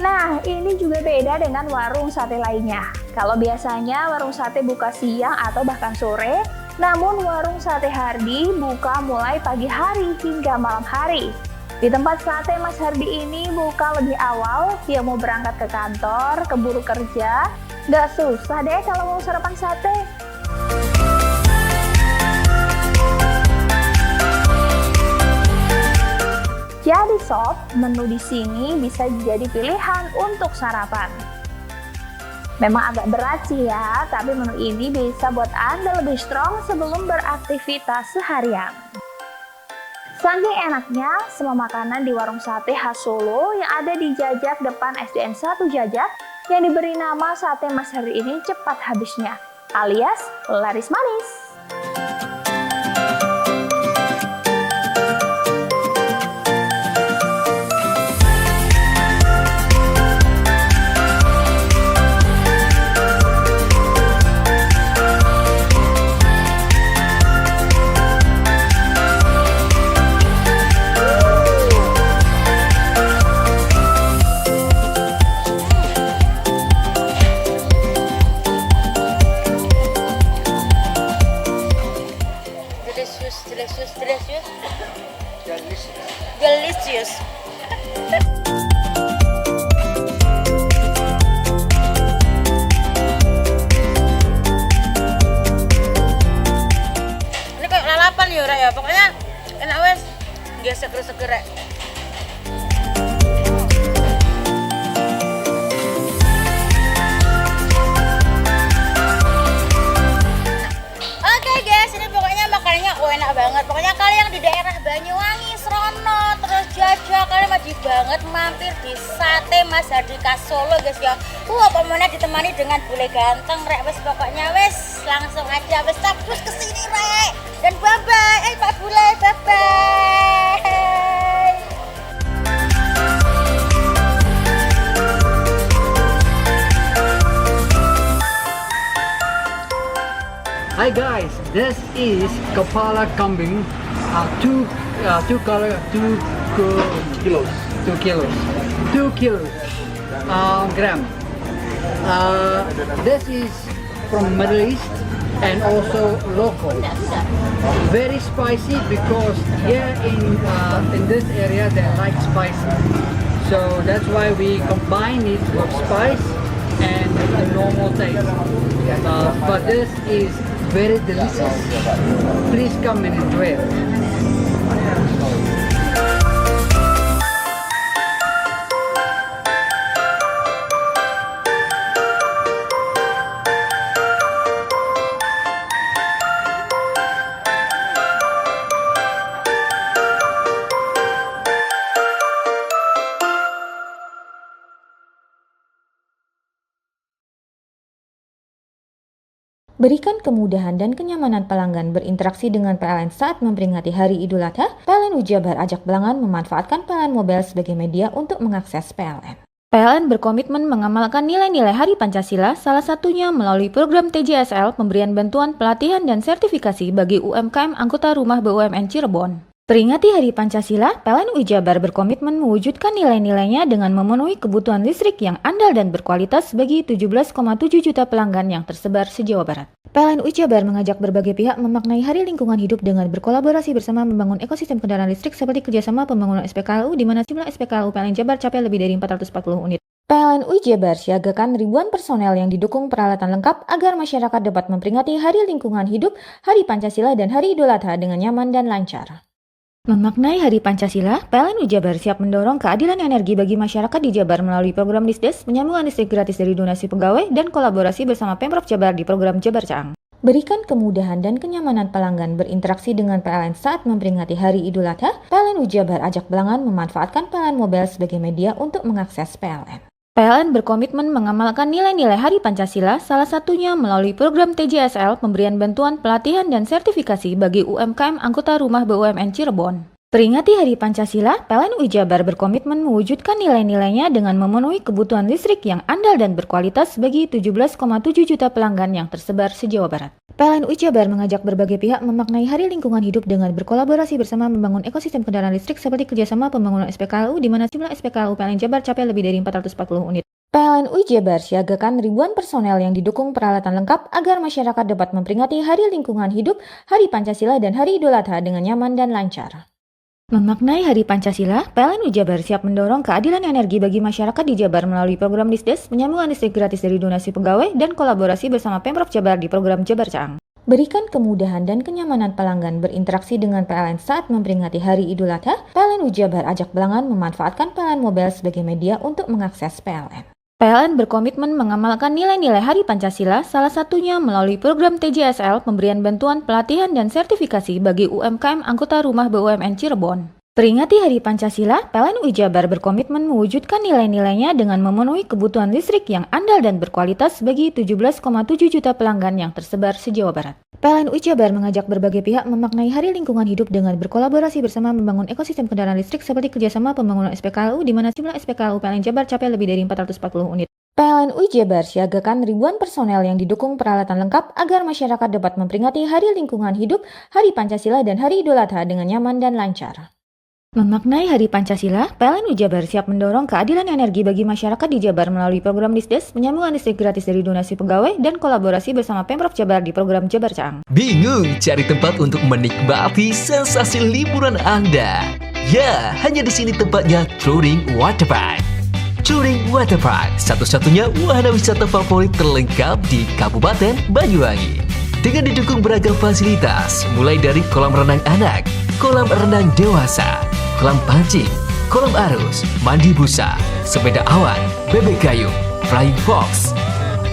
Nah, ini juga beda dengan warung sate lainnya. Kalau biasanya warung sate buka siang atau bahkan sore, namun warung sate Hardi buka mulai pagi hari hingga malam hari. Di tempat sate Mas Hardi ini buka lebih awal, yang mau berangkat ke kantor, keburu kerja, nggak susah deh kalau mau sarapan sate. Jadi sob, menu di sini bisa jadi pilihan untuk sarapan. Memang agak berat sih ya, tapi menu ini bisa buat Anda lebih strong sebelum beraktivitas seharian. Saking enaknya, semua makanan di warung sate khas Solo yang ada di Jajak depan SDN 1 Jajak yang diberi nama Sate Mas Hardi ini cepat habisnya, alias laris manis. Delicious. Ini kayak lalapan ya, Ra, ya. Pokoknya enak wes. Nggak seger-seger rek. Oke guys, ini pokoknya makanannya enak banget. Pokoknya kalian yang di daerah Banyuwangi, Srono, terus Jajak, kalian wajib banget mampir di Sate Mas Hardi khas Solo guys ya. Apa mana ditemani dengan bule ganteng rek, wes pokoknya wes langsung aja wes tabus kesini rek. Dan bye bye, Pak Bule, bye bye. Hi guys, this is kepala kambing, two kilos, gram. This is from Middle East and also local. Very spicy because here in this area they like spicy. So that's why we combine it with spice and a normal taste. But this is very delicious. Please come and enjoy it. Berikan kemudahan dan kenyamanan pelanggan berinteraksi dengan PLN saat memperingati Hari Idul Adha. PLN Ujabar ajak pelanggan memanfaatkan PLN Mobile sebagai media untuk mengakses PLN. PLN berkomitmen mengamalkan nilai-nilai Hari Pancasila, salah satunya melalui program TJSL, pemberian bantuan pelatihan dan sertifikasi bagi UMKM anggota Rumah BUMN Cirebon. Peringati Hari Pancasila, PLN Ujabar berkomitmen mewujudkan nilai-nilainya dengan memenuhi kebutuhan listrik yang andal dan berkualitas bagi 17,7 juta pelanggan yang tersebar se-Jawa Barat. PLN Ujabar mengajak berbagai pihak memaknai Hari Lingkungan Hidup dengan berkolaborasi bersama membangun ekosistem kendaraan listrik seperti kerjasama pembangunan SPKLU di mana jumlah SPKLU PLN Jabar capai lebih dari 440 unit. PLN Ujabar siagakan ribuan personel yang didukung peralatan lengkap agar masyarakat dapat memperingati Hari Lingkungan Hidup, Hari Pancasila, dan Hari Idul Adha dengan nyaman dan lancar. Memaknai Hari Pancasila, PLN Ujabar siap mendorong keadilan energi bagi masyarakat di Jabar melalui program Disdes, penyambungan listrik gratis dari donasi pegawai, dan kolaborasi bersama Pemprov Jabar di program Jabar Caang. Berikan kemudahan dan kenyamanan pelanggan berinteraksi dengan PLN saat memperingati Hari Idul Adha. PLN Ujabar ajak pelanggan memanfaatkan PLN Mobile sebagai media untuk mengakses PLN. PLN berkomitmen mengamalkan nilai-nilai Hari Pancasila, salah satunya melalui program TJSL, pemberian bantuan pelatihan dan sertifikasi bagi UMKM anggota Rumah BUMN Cirebon. Peringati Hari Pancasila, PLN Ujabar berkomitmen mewujudkan nilai-nilainya dengan memenuhi kebutuhan listrik yang andal dan berkualitas bagi 17,7 juta pelanggan yang tersebar se-Jawa Barat. PLN Ujabar mengajak berbagai pihak memaknai Hari Lingkungan Hidup dengan berkolaborasi bersama membangun ekosistem kendaraan listrik seperti kerjasama pembangunan SPKLU di mana jumlah SPKLU PLN Jabar capai lebih dari 440 unit. PLN Ujabar siagakan ribuan personel yang didukung peralatan lengkap agar masyarakat dapat memperingati Hari Lingkungan Hidup, Hari Pancasila, dan Hari Idul Adha dengan nyaman dan lancar. Memaknai Hari Pancasila, PLN Ujabar siap mendorong keadilan energi bagi masyarakat di Jabar melalui program Disdes, penyambungan listrik gratis dari donasi pegawai, dan kolaborasi bersama Pemprov Jabar di program Jabar Caang. Berikan kemudahan dan kenyamanan pelanggan berinteraksi dengan PLN saat memperingati Hari Idul Adha. PLN Ujabar ajak pelanggan memanfaatkan PLN Mobile sebagai media untuk mengakses PLN. PLN berkomitmen mengamalkan nilai-nilai Hari Pancasila, salah satunya melalui program TJSL pemberian bantuan pelatihan dan sertifikasi bagi UMKM anggota rumah BUMN Cirebon. Peringati Hari Pancasila, PLN UI Jabar berkomitmen mewujudkan nilai-nilainya dengan memenuhi kebutuhan listrik yang andal dan berkualitas bagi 17,7 juta pelanggan yang tersebar se-Jawa Barat. PLN UI Jabar mengajak berbagai pihak memaknai Hari Lingkungan Hidup dengan berkolaborasi bersama membangun ekosistem kendaraan listrik seperti kerjasama pembangunan SPKLU di mana jumlah SPKLU PLN Jabar capai lebih dari 440 unit. PLN UI Jabar siagakan ribuan personel yang didukung peralatan lengkap agar masyarakat dapat memperingati Hari Lingkungan Hidup, Hari Pancasila, dan Hari Idul Adha dengan nyaman dan lancar. Memaknai Hari Pancasila, PLN UI Jabar siap mendorong keadilan energi bagi masyarakat di Jabar melalui program Disdes, penyambungan listrik gratis dari donasi pegawai, dan kolaborasi bersama Pemprov Jabar di program Jabar Caang. Bingung cari tempat untuk menikmati sensasi liburan Anda? Ya, hanya di sini tempatnya Touring Waterpark. Touring Waterpark, satu-satunya wahana wisata favorit terlengkap di Kabupaten Banyuwangi. Dengan didukung beragam fasilitas, mulai dari kolam renang anak, kolam renang dewasa, kolam pancing, kolam arus, mandi busa, sepeda awan, bebek gayung, flying fox,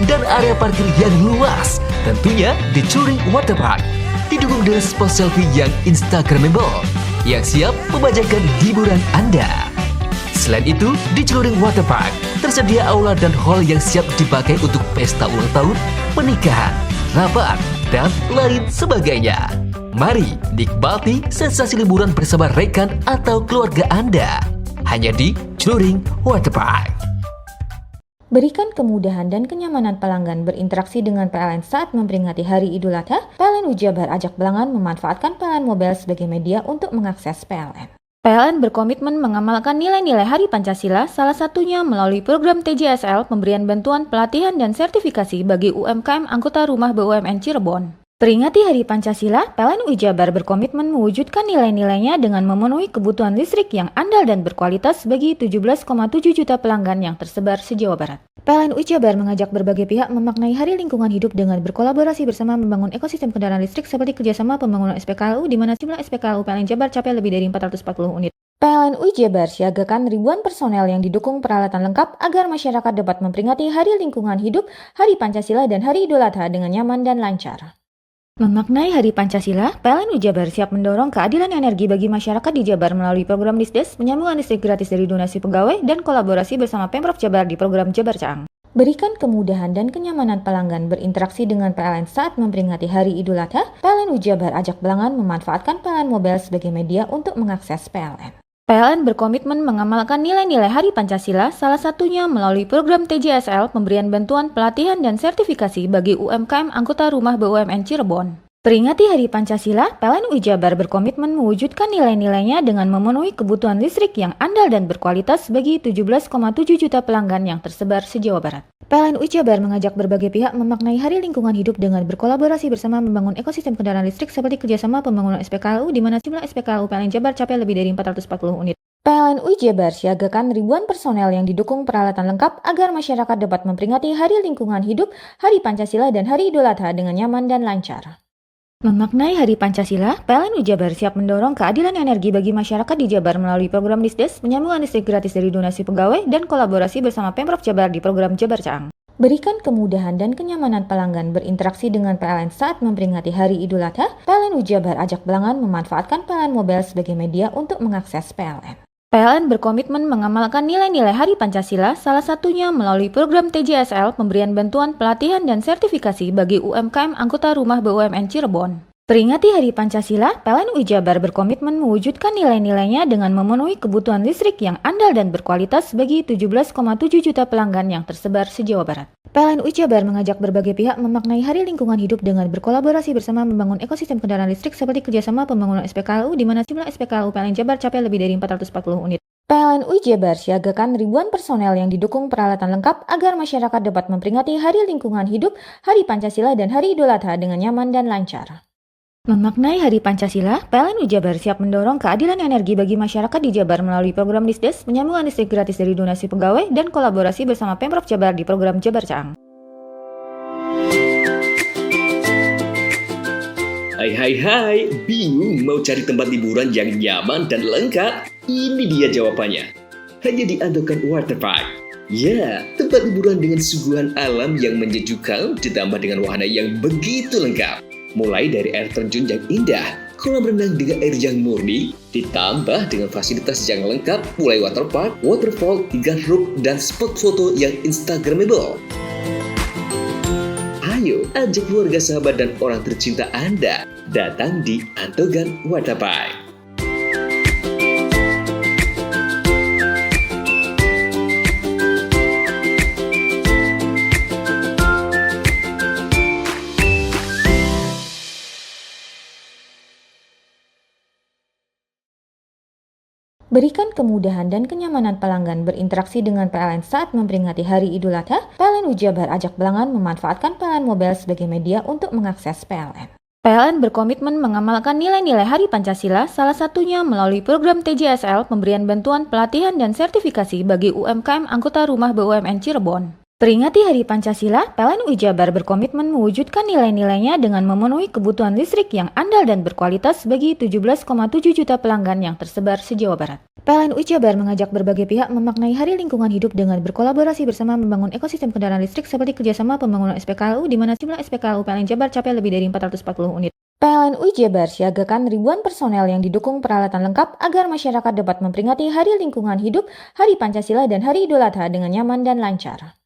dan area parkir yang luas. Tentunya di Touring Waterpark didukung dengan spot selfie yang instagramable yang siap membajakan hiburan Anda. Selain itu, di Touring Waterpark tersedia aula dan hall yang siap dipakai untuk pesta ulang tahun, pernikahan, rapat, dan lain sebagainya. Mari nikmati sensasi liburan bersama rekan atau keluarga Anda. Hanya di Touring Waterpark. Berikan kemudahan dan kenyamanan pelanggan berinteraksi dengan PLN saat memperingati Hari Idul Adha, PLN UI Jabar ajak pelanggan memanfaatkan PLN Mobile sebagai media untuk mengakses PLN. PLN berkomitmen mengamalkan nilai-nilai Hari Pancasila, salah satunya melalui program TJSL pemberian bantuan pelatihan dan sertifikasi bagi UMKM anggota rumah BUMN Cirebon. Peringati Hari Pancasila, PLN UI Jabar berkomitmen mewujudkan nilai-nilainya dengan memenuhi kebutuhan listrik yang andal dan berkualitas bagi 17,7 juta pelanggan yang tersebar se-Jawa Barat. PLN UI Jabar mengajak berbagai pihak memaknai Hari Lingkungan Hidup dengan berkolaborasi bersama membangun ekosistem kendaraan listrik seperti kerjasama pembangunan SPKLU di mana jumlah SPKLU PLN Jabar capai lebih dari 440 unit. PLN UI Jabar siagakan ribuan personel yang didukung peralatan lengkap agar masyarakat dapat memperingati Hari Lingkungan Hidup, Hari Pancasila, dan Hari Idul Adha dengan nyaman dan lancar. Memaknai Hari Pancasila, PLN UI Jabar siap mendorong keadilan energi bagi masyarakat di Jabar melalui program Disdes, penyambungan listrik gratis dari donasi pegawai, dan kolaborasi bersama Pemprov Jabar di program Jabar Caang. Berikan kemudahan dan kenyamanan pelanggan berinteraksi dengan PLN saat memperingati Hari Idul Adha, PLN UI Jabar ajak pelanggan memanfaatkan PLN Mobile sebagai media untuk mengakses PLN. PLN berkomitmen mengamalkan nilai-nilai Hari Pancasila, salah satunya melalui program TJSL pemberian bantuan pelatihan dan sertifikasi bagi UMKM anggota rumah BUMN Cirebon. Peringati Hari Pancasila, PLN UI Jabar berkomitmen mewujudkan nilai-nilainya dengan memenuhi kebutuhan listrik yang andal dan berkualitas bagi 17,7 juta pelanggan yang tersebar se-Jawa Barat. PLN UI Jabar mengajak berbagai pihak memaknai Hari Lingkungan Hidup dengan berkolaborasi bersama membangun ekosistem kendaraan listrik seperti kerjasama pembangunan SPKLU di mana jumlah SPKLU PLN Jabar capai lebih dari 440 unit. PLN UI Jabar siagakan ribuan personel yang didukung peralatan lengkap agar masyarakat dapat memperingati Hari Lingkungan Hidup, Hari Pancasila, dan Hari Idul Adha dengan nyaman dan lancar. Memaknai Hari Pancasila, PLN UI Jabar siap mendorong keadilan energi bagi masyarakat di Jabar melalui program Disdes, penyambungan listrik gratis dari donasi pegawai, dan kolaborasi bersama Pemprov Jabar di program Jabar Caang. Berikan kemudahan dan kenyamanan pelanggan berinteraksi dengan PLN saat memperingati Hari Idul Adha, PLN UI Jabar ajak pelanggan memanfaatkan PLN Mobile sebagai media untuk mengakses PLN. PLN berkomitmen mengamalkan nilai-nilai Hari Pancasila, salah satunya melalui program TJSL pemberian bantuan pelatihan dan sertifikasi bagi UMKM anggota rumah BUMN Cirebon. Peringati Hari Pancasila, PLN UI Jabar berkomitmen mewujudkan nilai-nilainya dengan memenuhi kebutuhan listrik yang andal dan berkualitas bagi 17,7 juta pelanggan yang tersebar se-Jawa Barat. PLN UI Jabar mengajak berbagai pihak memaknai Hari Lingkungan Hidup dengan berkolaborasi bersama membangun ekosistem kendaraan listrik seperti kerjasama pembangunan SPKLU di mana jumlah SPKLU PLN Jabar capai lebih dari 440 unit. PLN UI Jabar siagakan ribuan personel yang didukung peralatan lengkap agar masyarakat dapat memperingati Hari Lingkungan Hidup, Hari Pancasila, dan Hari Idul Adha dengan nyaman dan lancar. Memaknai Hari Pancasila, PLN UI Jabar siap mendorong keadilan energi bagi masyarakat di Jabar melalui program Disdes, penyambungan listrik gratis dari donasi pegawai, dan kolaborasi bersama Pemprov Jabar di program Jabar Caang. Hai, bingung mau cari tempat liburan yang nyaman dan lengkap? Ini dia jawabannya. Hanya di Andokan Waterpark. Ya, tempat liburan dengan suguhan alam yang menyejukkan ditambah dengan wahana yang begitu lengkap. Mulai dari air terjun yang indah, kolam renang dengan air yang murni, ditambah dengan fasilitas yang lengkap mulai waterpark, waterfall, hingga rook dan spot foto yang instagramable. Ayo, ajak keluarga, sahabat, dan orang tercinta Anda datang di Antogan Waterpark. Berikan kemudahan dan kenyamanan pelanggan berinteraksi dengan PLN saat memperingati Hari Idul Adha. PLN Ujabar ajak pelanggan memanfaatkan PLN Mobile sebagai media untuk mengakses PLN. PLN berkomitmen mengamalkan nilai-nilai Hari Pancasila, salah satunya melalui program TJSL, pemberian bantuan pelatihan dan sertifikasi bagi UMKM anggota Rumah BUMN Cirebon. Peringati Hari Pancasila, PLN Ujabar berkomitmen mewujudkan nilai-nilainya dengan memenuhi kebutuhan listrik yang andal dan berkualitas bagi 17,7 juta pelanggan yang tersebar se-Jawa Barat. PLN Ujabar mengajak berbagai pihak memaknai Hari Lingkungan Hidup dengan berkolaborasi bersama membangun ekosistem kendaraan listrik seperti kerjasama pembangunan SPKLU di mana jumlah SPKLU PLN Jabar capai lebih dari 440 unit. PLN Ujabar siagakan ribuan personel yang didukung peralatan lengkap agar masyarakat dapat memperingati Hari Lingkungan Hidup, Hari Pancasila, dan Hari Idul Adha dengan nyaman dan lancar.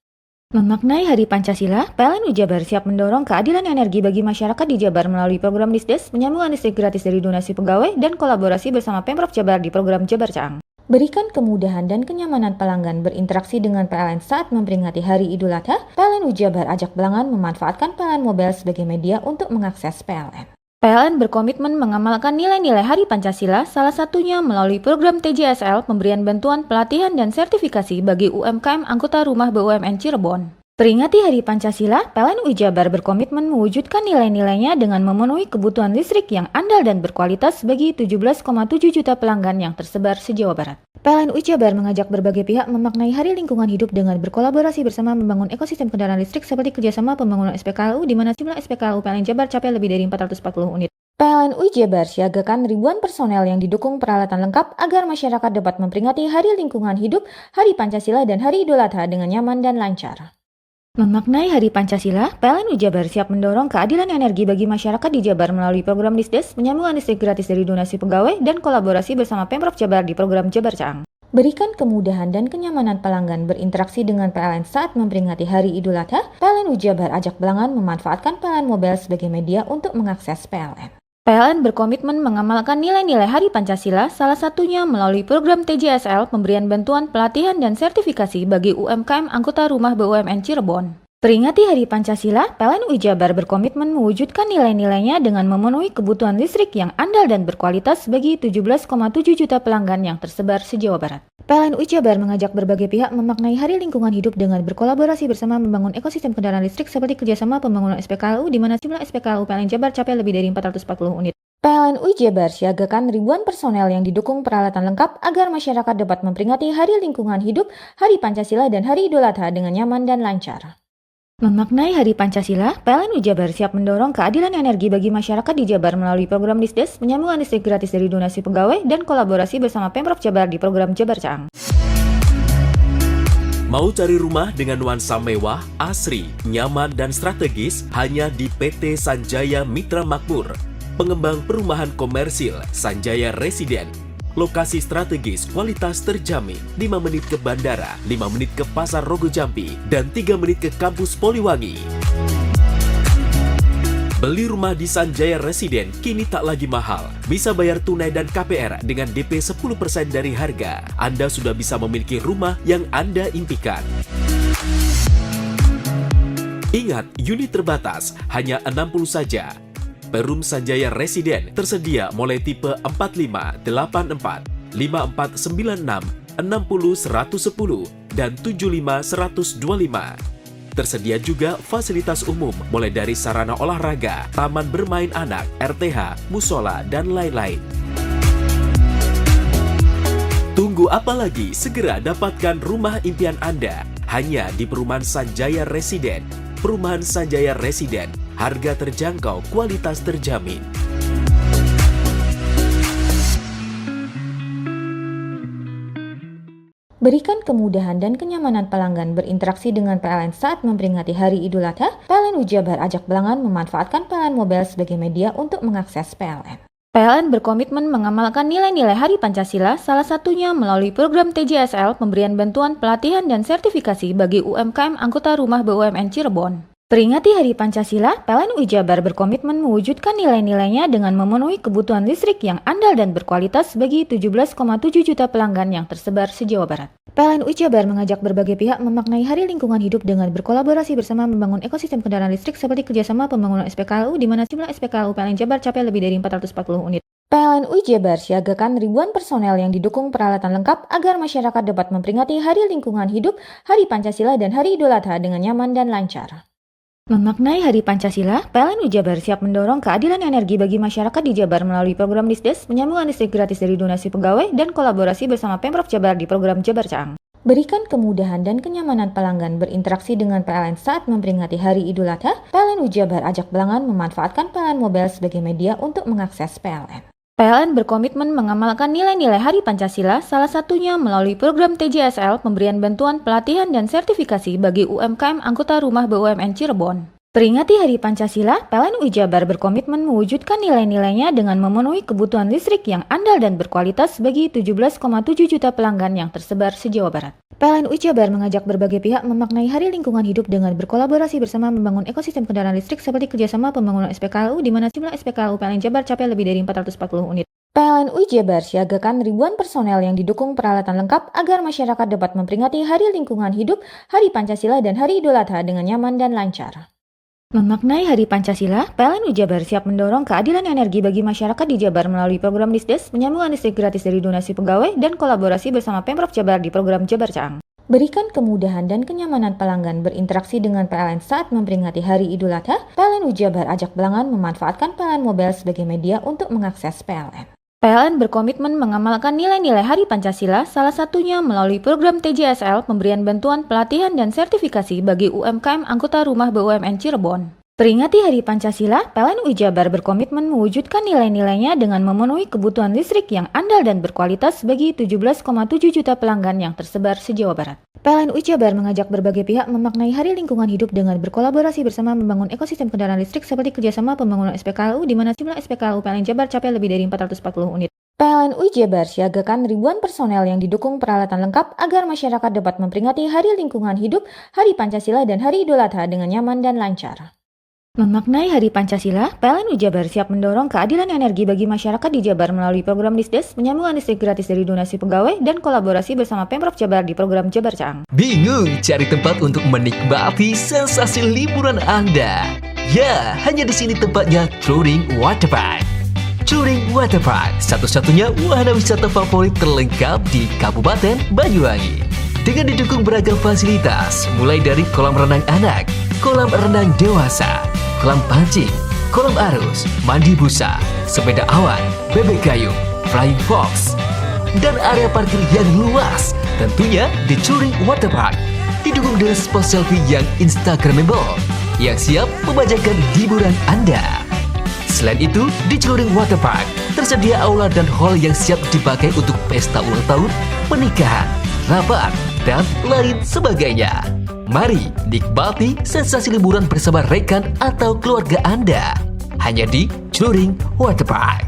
Memaknai Hari Pancasila, PLN Ujabar siap mendorong keadilan energi bagi masyarakat di Jabar melalui program Disdes, penyambungan listrik gratis dari donasi pegawai, dan kolaborasi bersama Pemprov Jabar di program Jabar Caang. Berikan kemudahan dan kenyamanan pelanggan berinteraksi dengan PLN saat memperingati Hari Idul Adha. PLN Ujabar ajak pelanggan memanfaatkan PLN Mobile sebagai media untuk mengakses PLN. PLN berkomitmen mengamalkan nilai-nilai Hari Pancasila, salah satunya melalui program TJSL, pemberian bantuan pelatihan dan sertifikasi bagi UMKM anggota Rumah BUMN Cirebon. Peringati Hari Pancasila, PLN Ujabar berkomitmen mewujudkan nilai-nilainya dengan memenuhi kebutuhan listrik yang andal dan berkualitas bagi 17,7 juta pelanggan yang tersebar se-Jawa Barat. PLN Ujabar mengajak berbagai pihak memaknai Hari Lingkungan Hidup dengan berkolaborasi bersama membangun ekosistem kendaraan listrik seperti kerjasama pembangunan SPKLU di mana jumlah SPKLU PLN Jabar capai lebih dari 440 unit. PLN Ujabar siagakan ribuan personel yang didukung peralatan lengkap agar masyarakat dapat memperingati Hari Lingkungan Hidup, Hari Pancasila, dan Hari Idul Adha dengan nyaman dan lancar. Memaknai Hari Pancasila, PLN Ujabar siap mendorong keadilan energi bagi masyarakat di Jabar melalui program Disdes, penyambungan listrik gratis dari donasi pegawai, dan kolaborasi bersama Pemprov Jabar di program Jabar Caang. Berikan kemudahan dan kenyamanan pelanggan berinteraksi dengan PLN saat memperingati Hari Idul Adha. PLN Ujabar ajak pelanggan memanfaatkan PLN Mobile sebagai media untuk mengakses PLN. PLN berkomitmen mengamalkan nilai-nilai Hari Pancasila, salah satunya melalui program TJSL, pemberian bantuan pelatihan dan sertifikasi bagi UMKM anggota Rumah BUMN Cirebon. Peringati Hari Pancasila, PLN Ujabar berkomitmen mewujudkan nilai-nilainya dengan memenuhi kebutuhan listrik yang andal dan berkualitas bagi 17,7 juta pelanggan yang tersebar se-Jawa Barat. PLN Ujabar mengajak berbagai pihak memaknai Hari Lingkungan Hidup dengan berkolaborasi bersama membangun ekosistem kendaraan listrik seperti kerjasama pembangunan SPKLU di mana jumlah SPKLU PLN Jabar capai lebih dari 440 unit. PLN Ujabar siagakan ribuan personel yang didukung peralatan lengkap agar masyarakat dapat memperingati Hari Lingkungan Hidup, Hari Pancasila, dan Hari Idul Adha dengan nyaman dan lancar. Memaknai Hari Pancasila, PLN Ujabar siap mendorong keadilan energi bagi masyarakat di Jabar melalui program Disdes, penyambungan listrik gratis dari donasi pegawai, dan kolaborasi bersama Pemprov Jabar di program Jabar Caang. Mau cari rumah dengan nuansa mewah, asri, nyaman, dan strategis hanya di PT Sanjaya Mitra Makmur, pengembang perumahan komersil Sanjaya Residen. Lokasi strategis, kualitas terjamin, 5 menit ke bandara, 5 menit ke Pasar Rogo Jampi, dan 3 menit ke kampus Poliwangi. Beli rumah di Sanjaya Residen kini tak lagi mahal. Bisa bayar tunai dan KPR dengan DP 10% dari harga. Anda sudah bisa memiliki rumah yang Anda impikan. Ingat, unit terbatas, hanya 60 saja. Perum Sanjaya Residen tersedia mulai tipe 45, 84, 5496, 60 110, dan 75 125. Tersedia juga fasilitas umum mulai dari sarana olahraga, taman bermain anak, RTH, musola, dan lain-lain. Tunggu apa lagi? Segera dapatkan rumah impian Anda hanya di Perumahan Sanjaya Residen. Perumahan Sanjaya Residen, harga terjangkau, kualitas terjamin. Berikan kemudahan dan kenyamanan pelanggan berinteraksi dengan PLN saat memperingati Hari Idul Adha. PLN Ujabar ajak pelanggan memanfaatkan PLN Mobile sebagai media untuk mengakses PLN. PLN berkomitmen mengamalkan nilai-nilai Hari Pancasila, salah satunya melalui program TJSL, pemberian bantuan pelatihan dan sertifikasi bagi UMKM anggota rumah BUMN Cirebon. Peringati Hari Pancasila, PLN Ujabar berkomitmen mewujudkan nilai-nilainya dengan memenuhi kebutuhan listrik yang andal dan berkualitas bagi 17,7 juta pelanggan yang tersebar se-Jawa Barat. PLN Ujabar mengajak berbagai pihak memaknai Hari Lingkungan Hidup dengan berkolaborasi bersama membangun ekosistem kendaraan listrik seperti kerjasama pembangunan SPKLU di mana jumlah SPKLU PLN Jabar capai lebih dari 440 unit. PLN Ujabar siagakan ribuan personel yang didukung peralatan lengkap agar masyarakat dapat memperingati Hari Lingkungan Hidup, Hari Pancasila, dan Hari Idul Adha dengan nyaman dan lancar. Memaknai Hari Pancasila, PLN Ujabar siap mendorong keadilan energi bagi masyarakat di Jabar melalui program Disdes, penyambungan listrik gratis dari donasi pegawai, dan kolaborasi bersama Pemprov Jabar di program Jabar Caang. Berikan kemudahan dan kenyamanan pelanggan berinteraksi dengan PLN saat memperingati Hari Idul Adha. PLN Ujabar ajak pelanggan memanfaatkan PLN Mobile sebagai media untuk mengakses PLN. PLN berkomitmen mengamalkan nilai-nilai Hari Pancasila, salah satunya melalui program TJSL, pemberian bantuan pelatihan dan sertifikasi bagi UMKM anggota rumah BUMN Cirebon. Peringati Hari Pancasila, PLN Ujabar berkomitmen mewujudkan nilai-nilainya dengan memenuhi kebutuhan listrik yang andal dan berkualitas bagi 17,7 juta pelanggan yang tersebar se-Jawa Barat. PLN Ujabar mengajak berbagai pihak memaknai Hari Lingkungan Hidup dengan berkolaborasi bersama membangun ekosistem kendaraan listrik seperti kerjasama pembangunan SPKLU di mana jumlah SPKLU PLN Jabar capai lebih dari 440 unit. PLN Ujabar siagakan ribuan personel yang didukung peralatan lengkap agar masyarakat dapat memperingati Hari Lingkungan Hidup, Hari Pancasila, dan Hari Idul Adha dengan nyaman dan lancar. Memaknai Hari Pancasila, PLN Ujabar siap mendorong keadilan energi bagi masyarakat di Jabar melalui program Disdes, penyambungan listrik gratis dari donasi pegawai, dan kolaborasi bersama Pemprov Jabar di program Jabar Caang. Berikan kemudahan dan kenyamanan pelanggan berinteraksi dengan PLN saat memperingati Hari Idul Adha. PLN Ujabar ajak pelanggan memanfaatkan PLN Mobile sebagai media untuk mengakses PLN. PLN berkomitmen mengamalkan nilai-nilai Hari Pancasila, salah satunya melalui program TJSL, pemberian bantuan pelatihan dan sertifikasi bagi UMKM anggota rumah BUMN Cirebon. Peringati Hari Pancasila, PLN Ujabar berkomitmen mewujudkan nilai-nilainya dengan memenuhi kebutuhan listrik yang andal dan berkualitas bagi 17,7 juta pelanggan yang tersebar se-Jawa Barat. PLN Ujabar mengajak berbagai pihak memaknai Hari Lingkungan Hidup dengan berkolaborasi bersama membangun ekosistem kendaraan listrik seperti kerjasama pembangunan SPKLU di mana jumlah SPKLU PLN Jabar capai lebih dari 440 unit. PLN Ujabar siagakan ribuan personel yang didukung peralatan lengkap agar masyarakat dapat memperingati Hari Lingkungan Hidup, Hari Pancasila, dan Hari Idul Adha dengan nyaman dan lancar. Memaknai Hari Pancasila, PLN Ujabar siap mendorong keadilan energi bagi masyarakat di Jabar melalui program Disdes, penyambungan listrik gratis dari donasi pegawai, dan kolaborasi bersama Pemprov Jabar di program Jabar Caang. Bingung cari tempat untuk menikmati sensasi liburan Anda? Ya, hanya di sini tempatnya Touring Waterpark. Touring Waterpark, satu-satunya wahana wisata favorit terlengkap di Kabupaten Banyuwangi. Dengan didukung beragam fasilitas, mulai dari kolam renang anak, kolam renang dewasa, kolam pancing, kolam arus, mandi busa, sepeda awan, bebek gayung, flying fox, dan area parkir yang luas. Tentunya di Touring Waterpark didukung dengan spot selfie yang instagramable yang siap membajakan hiburan Anda. Selain itu, di Touring Waterpark tersedia aula dan hall yang siap dipakai untuk pesta ulang tahun, pernikahan, rapat, dan lain sebagainya. Mari nikmati sensasi liburan bersama rekan atau keluarga Anda. Hanya di Touring Waterpark.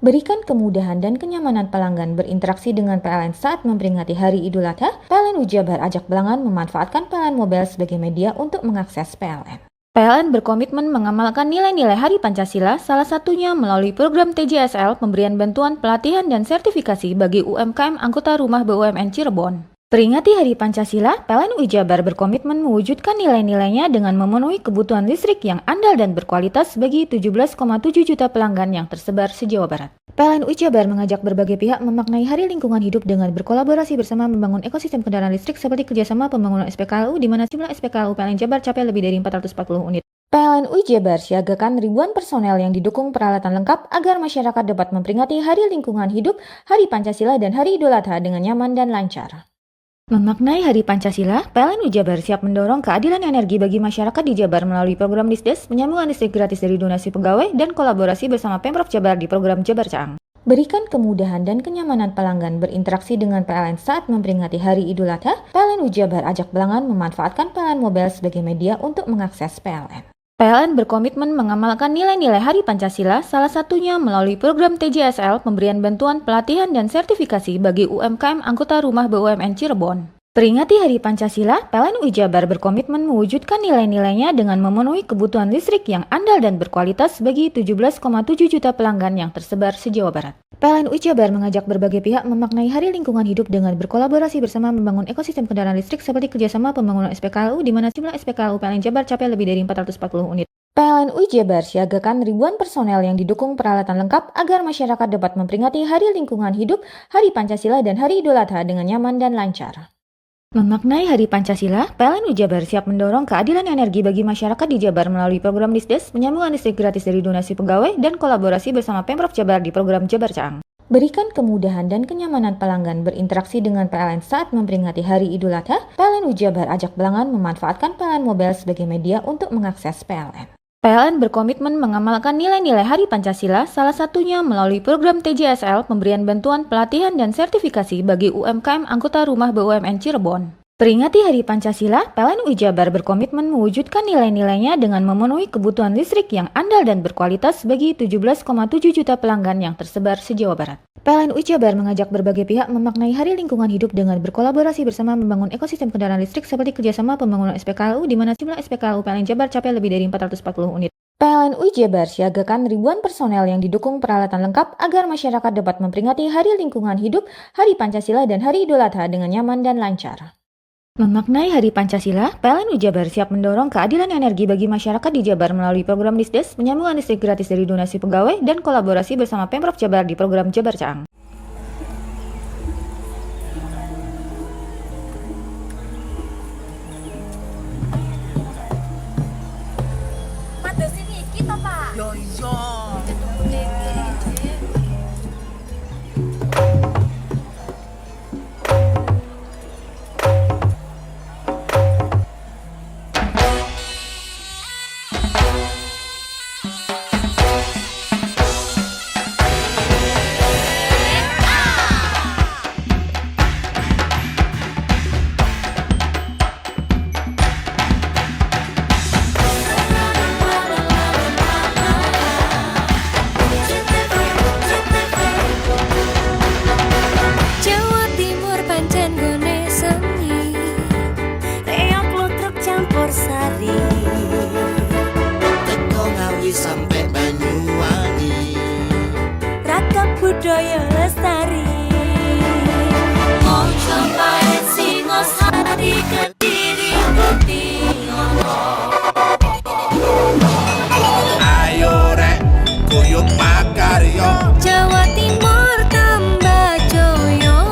Berikan kemudahan dan kenyamanan pelanggan berinteraksi dengan PLN saat memperingati Hari Idul Adha. PLN Ujabar ajak pelanggan memanfaatkan PLN Mobile sebagai media untuk mengakses PLN. PLN berkomitmen mengamalkan nilai-nilai Hari Pancasila, salah satunya melalui program TJSL, pemberian bantuan pelatihan dan sertifikasi bagi UMKM anggota rumah BUMN Cirebon. Peringati Hari Pancasila, PLN Ujabar berkomitmen mewujudkan nilai-nilainya dengan memenuhi kebutuhan listrik yang andal dan berkualitas bagi 17,7 juta pelanggan yang tersebar se-Jawa Barat. PLN Ujabar mengajak berbagai pihak memaknai Hari Lingkungan Hidup dengan berkolaborasi bersama membangun ekosistem kendaraan listrik seperti kerjasama pembangunan SPKLU di mana jumlah SPKLU PLN Jabar capai lebih dari 440 unit. PLN Ujabar siagakan ribuan personel yang didukung peralatan lengkap agar masyarakat dapat memperingati Hari Lingkungan Hidup, Hari Pancasila, dan Hari Idul Adha dengan nyaman dan lancar. Memaknai Hari Pancasila, PLN Ujabar siap mendorong keadilan energi bagi masyarakat di Jabar melalui program Disdes, penyambungan listrik gratis dari donasi pegawai, dan kolaborasi bersama Pemprov Jabar di program Jabar Caang. Berikan kemudahan dan kenyamanan pelanggan berinteraksi dengan PLN saat memperingati Hari Idul Adha. PLN Ujabar ajak pelanggan memanfaatkan PLN Mobile sebagai media untuk mengakses PLN. PLN berkomitmen mengamalkan nilai-nilai Hari Pancasila, salah satunya melalui program TJSL, pemberian bantuan pelatihan dan sertifikasi bagi UMKM anggota Rumah BUMN Cirebon. Peringati Hari Pancasila, PLN Ujabar berkomitmen mewujudkan nilai-nilainya dengan memenuhi kebutuhan listrik yang andal dan berkualitas bagi 17,7 juta pelanggan yang tersebar se-Jawa Barat. PLN Ujabar mengajak berbagai pihak memaknai Hari Lingkungan Hidup dengan berkolaborasi bersama membangun ekosistem kendaraan listrik seperti kerjasama pembangunan SPKLU di mana jumlah SPKLU PLN Jabar capai lebih dari 440 unit. PLN Ujabar siagakan ribuan personel yang didukung peralatan lengkap agar masyarakat dapat memperingati Hari Lingkungan Hidup, Hari Pancasila, dan Hari Idul Adha dengan nyaman dan lancar. Memaknai Hari Pancasila, PLN Ujabar siap mendorong keadilan energi bagi masyarakat di Jabar melalui program Disdes, penyambungan listrik gratis dari donasi pegawai, dan kolaborasi bersama Pemprov Jabar di program Jabar Caang. Berikan kemudahan dan kenyamanan pelanggan berinteraksi dengan PLN saat memperingati Hari Idul Adha. PLN Ujabar ajak pelanggan memanfaatkan PLN Mobile sebagai media untuk mengakses PLN. PLN berkomitmen mengamalkan nilai-nilai Hari Pancasila, salah satunya melalui program TJSL, pemberian bantuan pelatihan dan sertifikasi bagi UMKM anggota Rumah BUMN Cirebon. Peringati Hari Pancasila, PLN Ujabar berkomitmen mewujudkan nilai-nilainya dengan memenuhi kebutuhan listrik yang andal dan berkualitas bagi 17,7 juta pelanggan yang tersebar se-Jawa Barat. PLN Ujabar mengajak berbagai pihak memaknai Hari Lingkungan Hidup dengan berkolaborasi bersama membangun ekosistem kendaraan listrik seperti kerjasama pembangunan SPKLU di mana jumlah SPKLU PLN Jabar capai lebih dari 440 unit. PLN Ujabar siagakan ribuan personel yang didukung peralatan lengkap agar masyarakat dapat memperingati Hari Lingkungan Hidup, Hari Pancasila, dan Hari Idul Adha dengan nyaman dan lancar. Memaknai Hari Pancasila, PLN Ujabar siap mendorong keadilan energi bagi masyarakat di Jabar melalui program Disdes, penyambungan listrik gratis dari donasi pegawai, dan kolaborasi bersama Pemprov Jabar di program Jabar Caang. Sampai Banyuwangi, ragam budaya lestari. Mojo Paet Singosari Kediri Kutingono. Ayo rek kuyup makaryo Jawa Timur tambah joyo.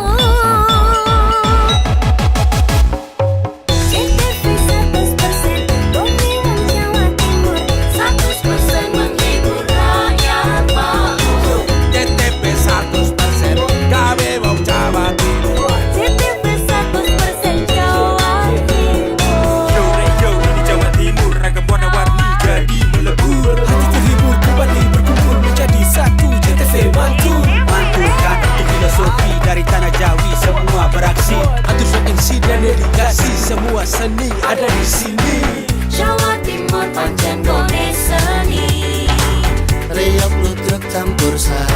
JTV 100% Bumi Wong Jawa Timur 100% menghibur rakyat makmur. JTV 100% gawe wong Jawa Timur. JTV 100% Jawa Timur. Yo di Jawa Timur ragam warna-warni jadi melebur. Hati terhibur kembali berkumpul menjadi satu. JTV mantul mantulkan untuk filosofi dari tanah Jawi semua beraksi. Atur MC dan dedikasi semua seni ada di sini. Jawa Timur pancen gone seni. Riok ludruk campur sari.